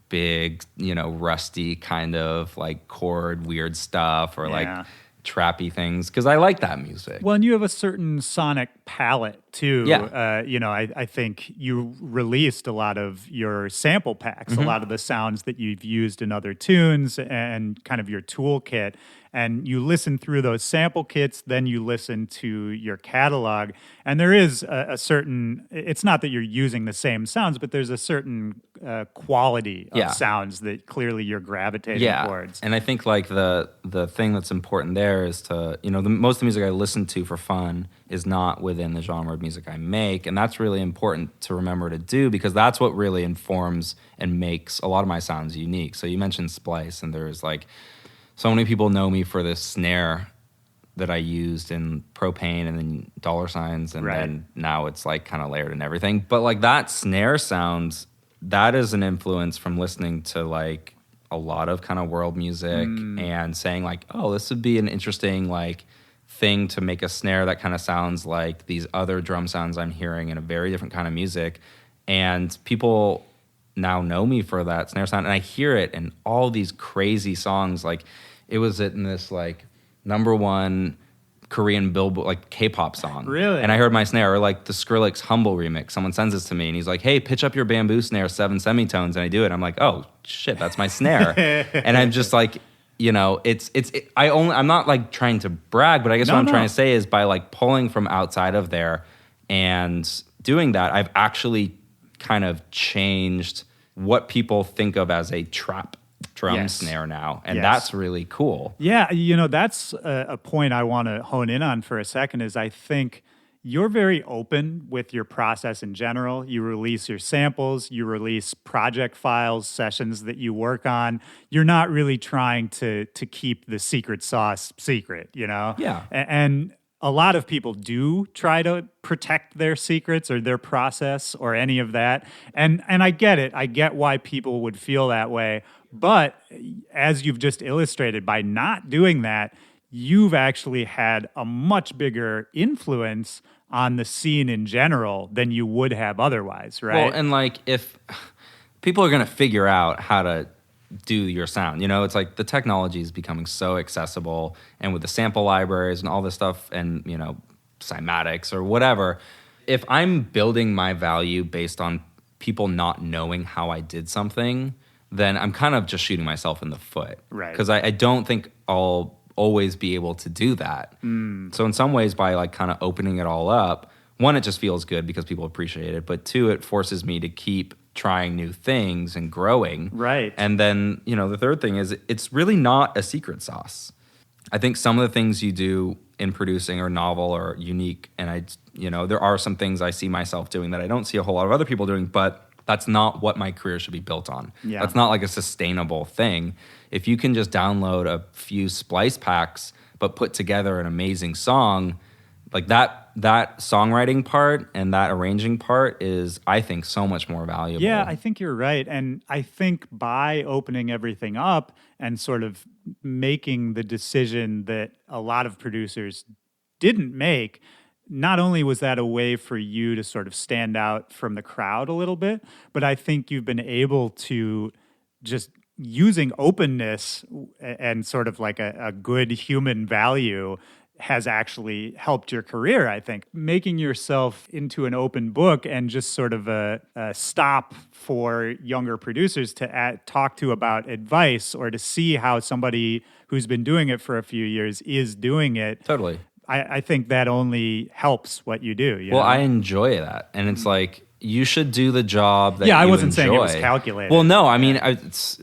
big, you know, rusty kind of like chord weird stuff or like trappy things, because I like that music. Well, and you have a certain sonic palette too. Yeah. You know, I think you released a lot of your sample packs, a lot of the sounds that you've used in other tunes and kind of your toolkit. And you listen through those sample kits, then you listen to your catalog. And there is a certain, it's not that you're using the same sounds, but there's a certain quality of sounds that clearly you're gravitating towards. And I think like the thing that's important there is to, you know, most of the music I listen to for fun is not within the genre of music I make. And that's really important to remember to do, because that's what really informs and makes a lot of my sounds unique. So you mentioned splice, and there's like, so many people know me for this snare that I used in Propane and then dollar signs, and then now it's like kind of layered and everything. But like that snare sound, that is an influence from listening to like a lot of kind of world music and saying like, oh, this would be an interesting like thing to make a snare that kind of sounds like these other drum sounds I'm hearing in a very different kind of music. And people now know me for that snare sound, and I hear it in all these crazy songs. Like it was in this like #1 Korean Billboard like K-pop song. Really? And I heard my snare, or like the Skrillex Humble remix. Someone sends this to me and he's like, hey, pitch up your bamboo snare 7 semitones, and I do it. I'm like, oh shit, that's my snare. And I'm just like, you know, I'm not like trying to brag, but I guess what I'm trying to say is by like pulling from outside of there and doing that, I've actually kind of changed what people think of as a trap drum snare now. And that's really cool. Yeah, you know, that's a point I want to hone in on for a second, is I think you're very open with your process in general. You release your samples, you release project files, sessions that you work on. You're not really trying to keep the secret sauce secret, you know? Yeah. And a lot of people do try to protect their secrets or their process or any of that. And I get it. I get why people would feel that way. But as you've just illustrated, by not doing that, you've actually had a much bigger influence on the scene in general than you would have otherwise, right? Well, and like if people are going to figure out how to do your sound, you know, it's like the technology is becoming so accessible, and with the sample libraries and all this stuff and, you know, cymatics or whatever, if I'm building my value based on people not knowing how I did something, then I'm kind of just shooting myself in the foot. Right. Because I don't think I'll always be able to do that. So in some ways, by like kind of opening it all up, one, it just feels good because people appreciate it, but two, it forces me to keep trying new things and growing. Right. And then, the third thing is it's really not a secret sauce. I think some of the things you do in producing are novel or unique. And there are some things I see myself doing that I don't see a whole lot of other people doing, but that's not what my career should be built on. Yeah. That's not like a sustainable thing. If you can just download a few splice packs, but put together an amazing song, like that songwriting part and that arranging part is, I think, so much more valuable. Yeah, I think you're right. And I think by opening everything up and sort of making the decision that a lot of producers didn't make, not only was that a way for you to sort of stand out from the crowd a little bit, but I think you've been able to just using openness and sort of like a good human value has actually helped your career, I think. Making yourself into an open book and just sort of a stop for younger producers to talk to about advice or to see how somebody who's been doing it for a few years is doing it. Totally. I think that only helps what you do. You well, know? I enjoy that. And it's like, you should do the job that I you wasn't enjoy. saying it was calculated. Well, no, I mean,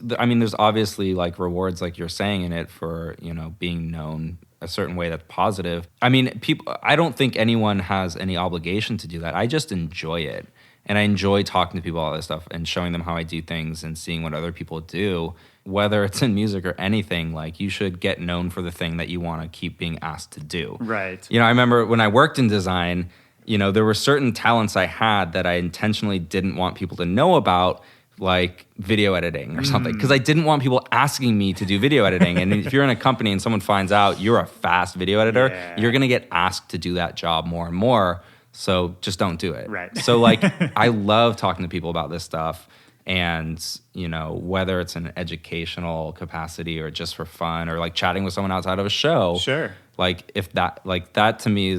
there's obviously like rewards, like you're saying, in it for, being known a certain way that's positive. I mean, I don't think anyone has any obligation to do that. I just enjoy it. And I enjoy talking to people about this stuff and showing them how I do things and seeing what other people do. Whether it's in music or anything, like you should get known for the thing that you want to keep being asked to do. Right. I remember when I worked in design, there were certain talents I had that I intentionally didn't want people to know about, like video editing or something, because I didn't want people asking me to do video editing. And if you're in a company and someone finds out you're a fast video editor, you're going to get asked to do that job more and more. So just don't do it. Right. So like, I love talking to people about this stuff. And, whether it's an educational capacity or just for fun or like chatting with someone outside of a show. Sure. Like that to me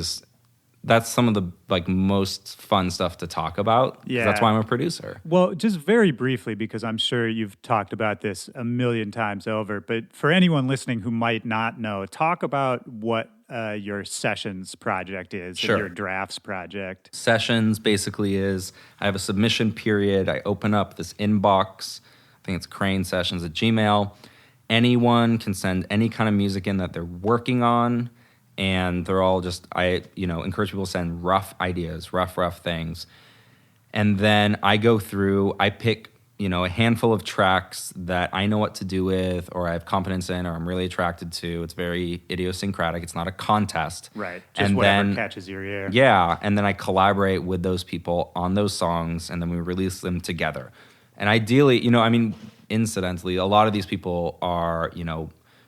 that's some of the like most fun stuff to talk about. Yeah. That's why I'm a producer. Well, just very briefly, because I'm sure you've talked about this a million times over, but for anyone listening who might not know, talk about what your sessions project is, Sure. and your drafts project. Sessions basically is I have a submission period. I open up this inbox. I think it's Krane Sessions at Gmail. Anyone can send any kind of music in that they're working on. And they're all just, I encourage people to send rough ideas, rough things. And then I go through, I pick, a handful of tracks that I know what to do with or I have confidence in or I'm really attracted to. It's very idiosyncratic. It's not a contest. Right. Just and whatever then, catches your ear. Yeah. And then I collaborate with those people on those songs and then we release them together. And ideally, incidentally, a lot of these people are,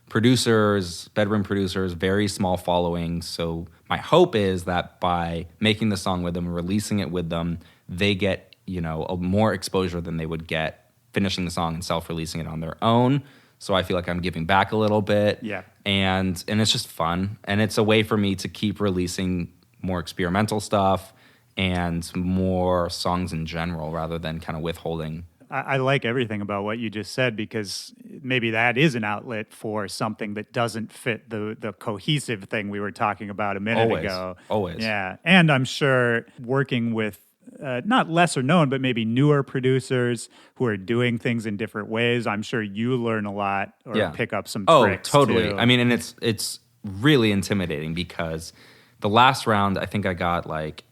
producers, bedroom producers, very small followings. So my hope is that by making the song with them, releasing it with them, they get, more exposure than they would get finishing the song and self-releasing it on their own. So I feel like I'm giving back a little bit. Yeah. And it's just fun. And it's a way for me to keep releasing more experimental stuff and more songs in general rather than kind of withholding. I like everything about what you just said because maybe that is an outlet for something that doesn't fit the cohesive thing we were talking about a minute ago. Always. Yeah. And I'm sure working with not lesser known, but maybe newer producers who are doing things in different ways, I'm sure you learn a lot or pick up some tricks. Oh, totally. Too. I mean, and it's really intimidating because the last round, I think I got like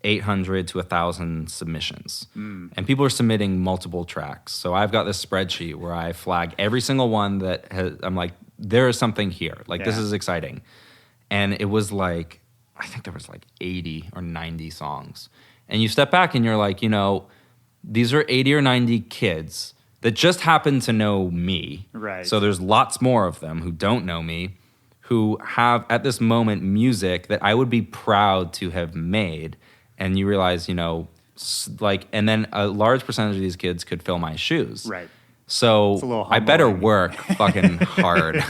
800 to 1,000 submissions. And people are submitting multiple tracks. So I've got this spreadsheet where I flag every single one that I'm like, there is something here. Like, this is exciting. And it was like, I think there was like 80 or 90 songs. And you step back and you're like, these are 80 or 90 kids that just happen to know me. Right. So there's lots more of them who don't know me, who have at this moment music that I would be proud to have made. And you realize, and then a large percentage of these kids could fill my shoes. Right. So I better work fucking hard.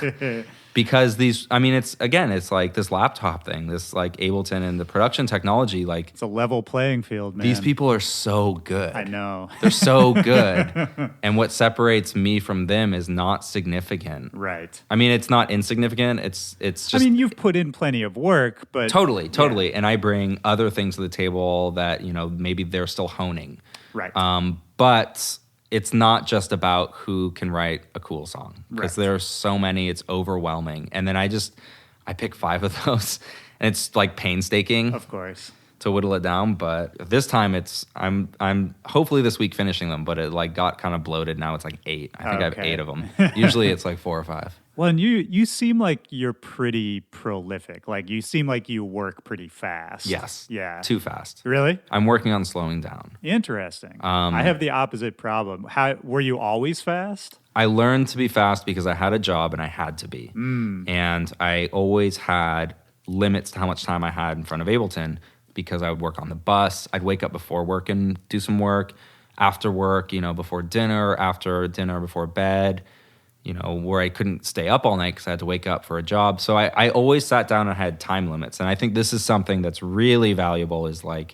Because it's like this laptop thing, this like Ableton and the production technology, like it's a level playing field, man. These people are so good. I know. They're so good. And what separates me from them is not significant. Right. I mean, it's not insignificant. It's just. I mean, you've put in plenty of work, but Totally. And I bring other things to the table that, maybe they're still honing. Right. But it's not just about who can write a cool song, because there are so many, it's overwhelming. And then I pick 5 of those, and it's like painstaking. Of course. To whittle it down, but this time I'm hopefully this week finishing them, but it like got kind of bloated. Now it's like 8. I think I have 8 of them. Usually it's like 4 or 5. Well, and you seem like you're pretty prolific. Like you seem like you work pretty fast. Yes. Yeah. Too fast. Really? I'm working on slowing down. Interesting. I have the opposite problem. How were you always fast? I learned to be fast because I had a job and I had to be. And I always had limits to how much time I had in front of Ableton, because I would work on the bus. I'd wake up before work and do some work. After work, before dinner, after dinner, before bed, where I couldn't stay up all night because I had to wake up for a job. So I always sat down and had time limits. And I think this is something that's really valuable, is like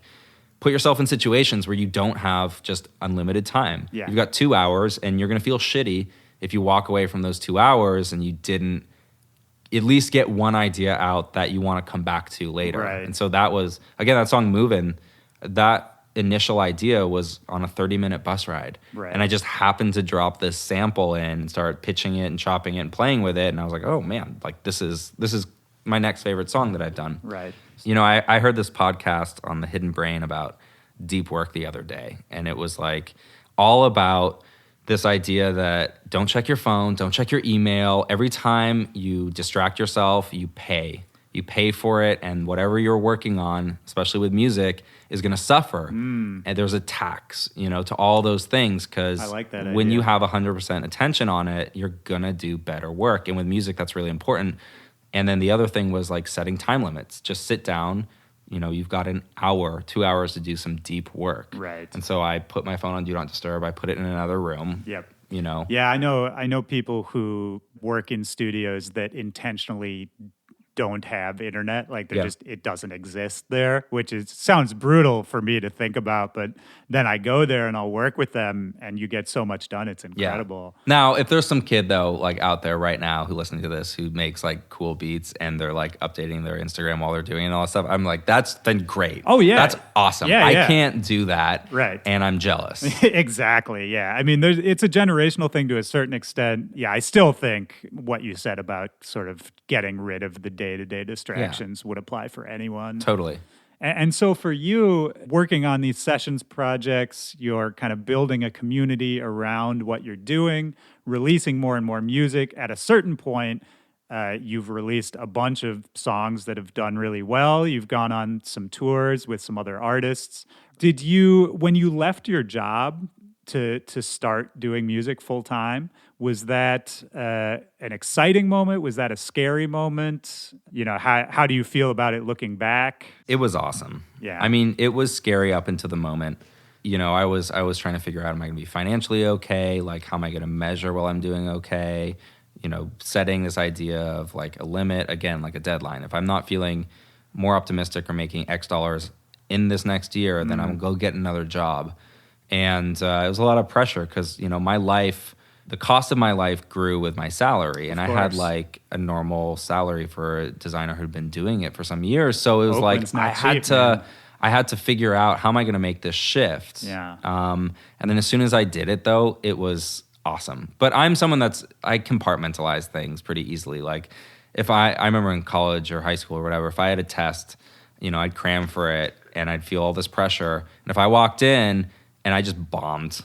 put yourself in situations where you don't have just unlimited time. Yeah. You've got 2 hours, and you're going to feel shitty if you walk away from those 2 hours and you didn't at least get one idea out that you want to come back to later. Right. And so that was, again, that song Movin', that initial idea was on a 30-minute bus ride. Right. And I just happened to drop this sample in and start pitching it and chopping it and playing with it. And I was like, oh man, like this is my next favorite song that I've done. Right. I heard this podcast on the Hidden Brain about deep work the other day. And it was like all about this idea that don't check your phone, don't check your email. Every time you distract yourself, you pay. You pay for it, and whatever you're working on, especially with music, is going to suffer. And there's a tax, to all those things, because I like that when idea. you have 100% attention on it, you're going to do better work. And with music, that's really important. And then the other thing was like setting time limits. Just sit down. You've got an hour, 2 hours to do some deep work. Right. And so I put my phone on Do Not Disturb. I put it in another room. Yep. Yeah, I know people who work in studios that intentionally don't have internet. Like they're just, it doesn't exist there, which sounds brutal for me to think about, but then I go there and I'll work with them and you get so much done. It's incredible. Now, if there's some kid though, like out there right now who listening to this, who makes like cool beats and they're like updating their Instagram while they're doing it and all that stuff, I'm like, that's then great. Oh yeah. That's awesome. Yeah, I can't do that. Right. And I'm jealous. Exactly. Yeah. I mean, it's a generational thing to a certain extent. Yeah. I still think what you said about sort of getting rid of the day-to-day distractions would apply for anyone. Totally. And so for you, working on these sessions projects, you're kind of building a community around what you're doing, releasing more and more music. At a certain point, you've released a bunch of songs that have done really well. You've gone on some tours with some other artists. Did you, when you left your job to start doing music full time, was that an exciting moment? Was that a scary moment? How do you feel about it looking back? It was awesome. Yeah. I mean, it was scary up until the moment. I was trying to figure out, am I going to be financially okay? Like, how am I going to measure while I'm doing okay? Setting this idea of like a limit, again, like a deadline. If I'm not feeling more optimistic or making X dollars in this next year, then I'm going to go get another job. And it was a lot of pressure because, my life, the cost of my life grew with my salary. And I had like a normal salary for a designer who'd been doing it for some years. So it was Oakland's like I had to figure out, how am I going to make this shift? Yeah. And then as soon as I did it, though, it was awesome. But I'm someone I compartmentalize things pretty easily. Like if I remember in college or high school or whatever, if I had a test, I'd cram for it and I'd feel all this pressure. And if I walked in and I just bombed,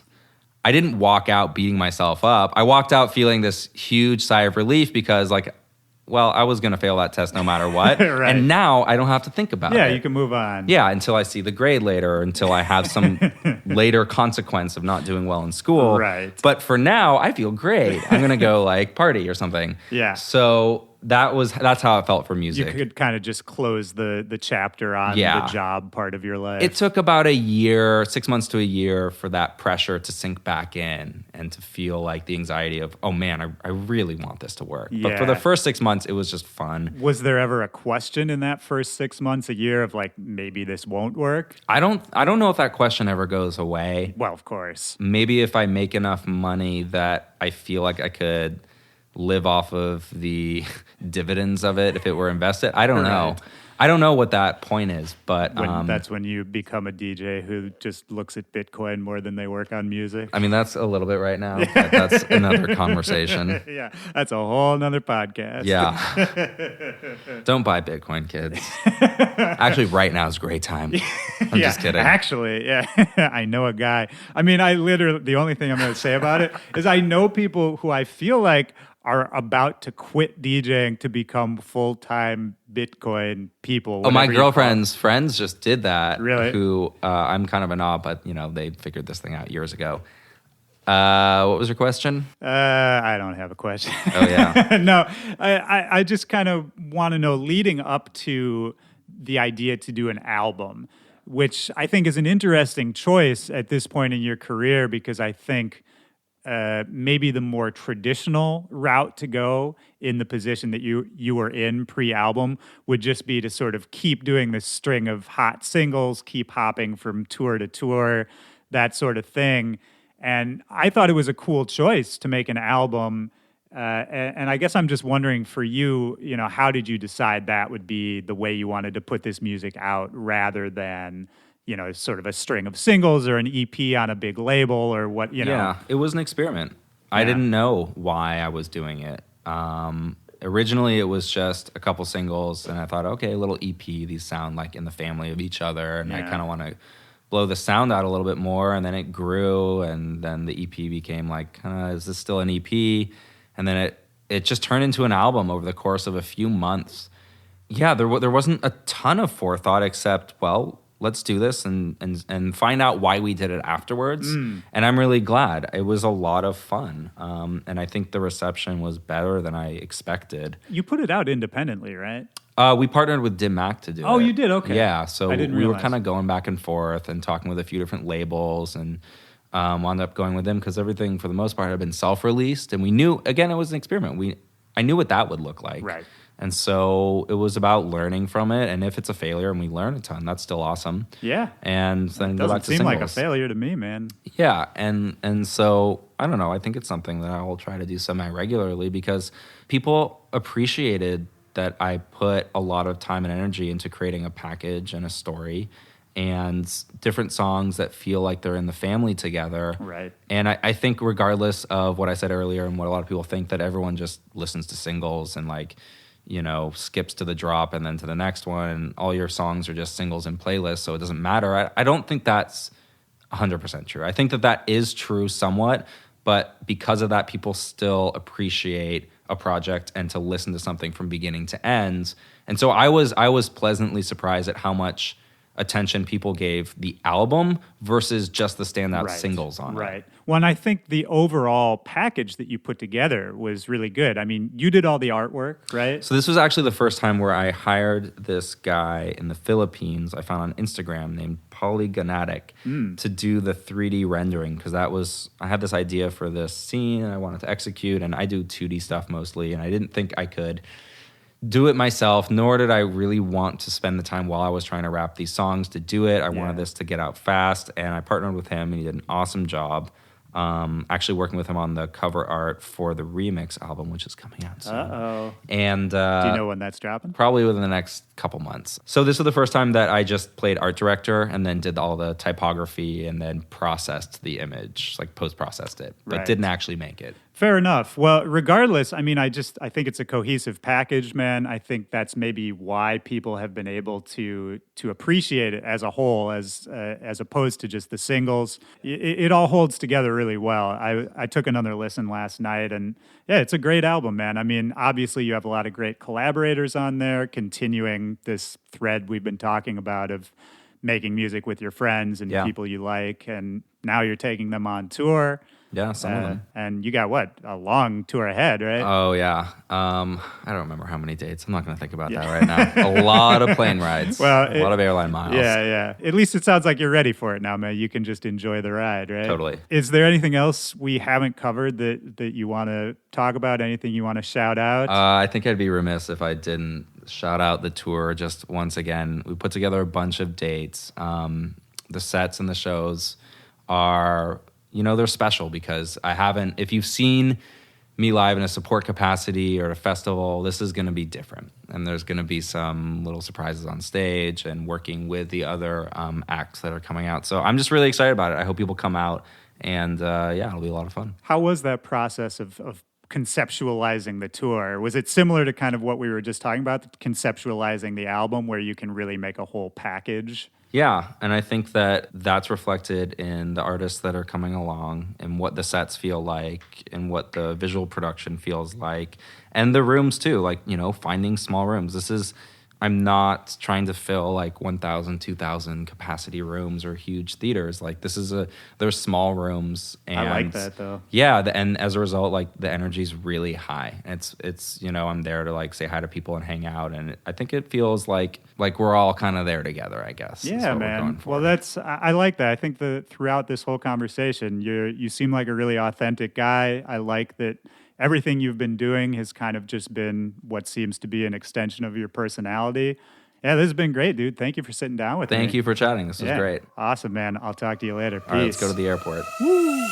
I didn't walk out beating myself up. I walked out feeling this huge sigh of relief because I was going to fail that test no matter what. Right. And now I don't have to think about it. Yeah, you can move on. Yeah, until I see the grade later, or until I have some later consequence of not doing well in school. Right. But for now, I feel great. I'm going to go party or something. Yeah. So that's how it felt for music. You could kind of just close the chapter on the job part of your life. It took about a year, 6 months to a year, for that pressure to sink back in and to feel like the anxiety of, oh man, I really want this to work. Yeah. But for the first 6 months, it was just fun. Was there ever a question in that first 6 months, a year of maybe this won't work? I don't know if that question ever goes away. Well, of course. Maybe if I make enough money that I feel like I could live off of the dividends of it if it were invested. I don't know. I don't know what that point is, but That's when you become a DJ who just looks at Bitcoin more than they work on music. I mean, that's a little bit right now, but that's another conversation. Yeah, that's a whole nother podcast. Yeah. Don't buy Bitcoin, kids. Actually, right now is a great time. I'm just kidding. Actually, yeah. I know a guy. I mean, the only thing I'm going to say about it is I know people who I feel like are about to quit DJing to become full-time Bitcoin people. Oh, my girlfriend's friends just did that. Really? Who I'm kind of an awe, but they figured this thing out years ago. What was your question? I don't have a question. Oh, yeah. No, I just kind of want to know, leading up to the idea to do an album, which I think is an interesting choice at this point in your career, because I think maybe the more traditional route to go in the position that you were in pre-album would just be to sort of keep doing this string of hot singles, keep hopping from tour to tour, that sort of thing. And I thought it was a cool choice to make an album. And I guess I'm just wondering for you, how did you decide that would be the way you wanted to put this music out rather than sort of a string of singles or an EP on a big label or what, Yeah, it was an experiment. I didn't know why I was doing it. Originally, it was just a couple singles, and I thought, okay, a little EP. These sound like in the family of each other, and I kind of want to blow the sound out a little bit more. And then it grew, and then the EP became like, is this still an EP? And then it just turned into an album over the course of a few months. Yeah, there wasn't a ton of forethought except, well, let's do this and find out why we did it afterwards. And I'm really glad. It was a lot of fun. And I think the reception was better than I expected. You put it out independendly, right? We partnered with Dim Mak to do it. Oh, you did? Okay. Yeah, so we were kind realize. of going back and forth and talking with a few different labels, and wound up going with them because everything, for the most part, had been self-released. And we knew, again, it was an experiment. I knew what that would look like. Right. And so it was about learning from it. And if it's a failure and we learn a ton, that's still awesome. Yeah. And then go back to Doesn't seem like a singles. failure to me, man. Yeah, and so I don't know. I think it's something that I will try to do semi-regularly because people appreciated that I put a lot of time and energy into creating a package and a story and different songs that feel like they're in the family together. Right. And I think regardless of what I said earlier and what a lot of people think, that everyone just listens to singles and skips to the drop and then to the next one, and all your songs are just singles and playlists, so it doesn't matter. I don't think that's 100% true. I think that is true somewhat, but because of that, people still appreciate a project and to listen to something from beginning to end. And so I was pleasantly surprised at how much attention people gave the album versus just the standout singles on it. Right. Well, and I think the overall package that you put together was really good. I mean, you did all the artwork, right? So this was actually the first time where I hired this guy in the Philippines I found on Instagram named Polyganatic to do the 3D rendering, because I had this idea for this scene and I wanted to execute, and I do 2D stuff mostly, and I didn't think I could do it myself, nor did I really want to spend the time while I was trying to rap these songs to do it. I wanted this to get out fast, and I partnered with him, and he did an awesome job. Actually working with him on the cover art for the remix album, which is coming out soon. Uh-oh. And Do you know when that's dropping? probably within the next couple months. So this was the first time that I just played art director and then did all the typography and then processed the image, like post-processed it, but Right. didn't actually make it. Fair enough. Well, regardless, I mean, I think it's a cohesive package, man. I think that's maybe why people have been able to appreciate it as a whole, as opposed to just the singles. It all holds together really well. I took another listen last night, and yeah, it's a great album, man. I mean, obviously you have a lot of great collaborators on there, continuing this thread we've been talking about of making music with your friends and people you like, and now you're taking them on tour. Yeah, some of them. And you got a long tour ahead, right? Oh, yeah. I don't remember how many dates. I'm not going to think about that right now. A lot of plane rides. Well, a lot of airline miles. Yeah. At least it sounds like you're ready for it now, man. You can just enjoy the ride, right? Totally. Is there anything else we haven't covered that you want to talk about? Anything you want to shout out? I think I'd be remiss if I didn't shout out the tour just once again. We put together a bunch of dates. The sets and the shows are... they're special because if you've seen me live in a support capacity or a festival, this is going to be different. And there's going to be some little surprises on stage and working with the other acts that are coming out. So I'm just really excited about it. I hope people come out, and it'll be a lot of fun. How was that process of conceptualizing the tour? Was it similar to kind of what we were just talking about, conceptualizing the album, where you can really make a whole package? Yeah, and I think that that's reflected in the artists that are coming along and what the sets feel like and what the visual production feels like, and the rooms too, like, finding small rooms. I'm not trying to fill like 1,000, 2,000 capacity rooms or huge theaters. Like there's small rooms. And I like that though. Yeah, and as a result, like the energy is really high. It's I'm there to like say hi to people and hang out, and I think it feels like we're all kind of there together, I guess. Yeah, man. Well, I like that. I think that throughout this whole conversation, you seem like a really authentic guy. I like that everything you've been doing has kind of just been what seems to be an extension of your personality. Yeah, this has been great, dude. Thank you for sitting down with me. Thank you for chatting. This was great. Awesome, man. I'll talk to you later. Peace. All right, let's go to the airport. Woo!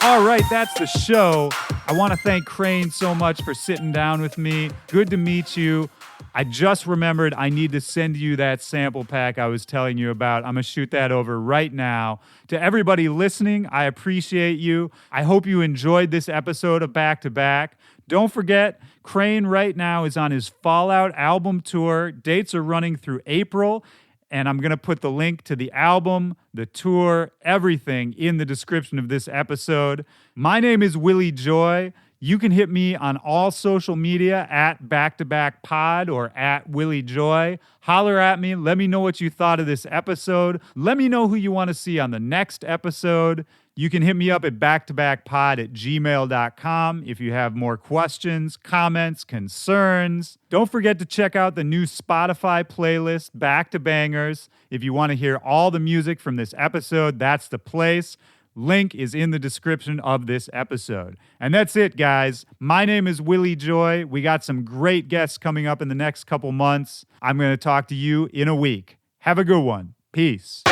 All right, that's the show. I want to thank Krane so much for sitting down with me. Good to meet you. I just remembered I need to send you that sample pack I was telling you about. I'm going to shoot that over right now. To everybody listening, I appreciate you. I hope you enjoyed this episode of Back to Back. Don't forget, Krane right now is on his Fallout album tour. Dates are running through April. And I'm going to put the link to the album, the tour, everything in the description of this episode. My name is Willy Joy. You can hit me on all social media at BackToBackPod or at Willy Joy. Holler at me. Let me know what you thought of this episode. Let me know who you want to see on the next episode. You can hit me up at backtobackpod@gmail.com if you have more questions, comments, concerns. Don't forget to check out the new Spotify playlist, Back to Bangers. If you want to hear all the music from this episode, that's the place. Link is in the description of this episode. And that's it, guys. My name is Willy Joy. We got some great guests coming up in the next couple months. I'm going to talk to you in a week. Have a good one. Peace.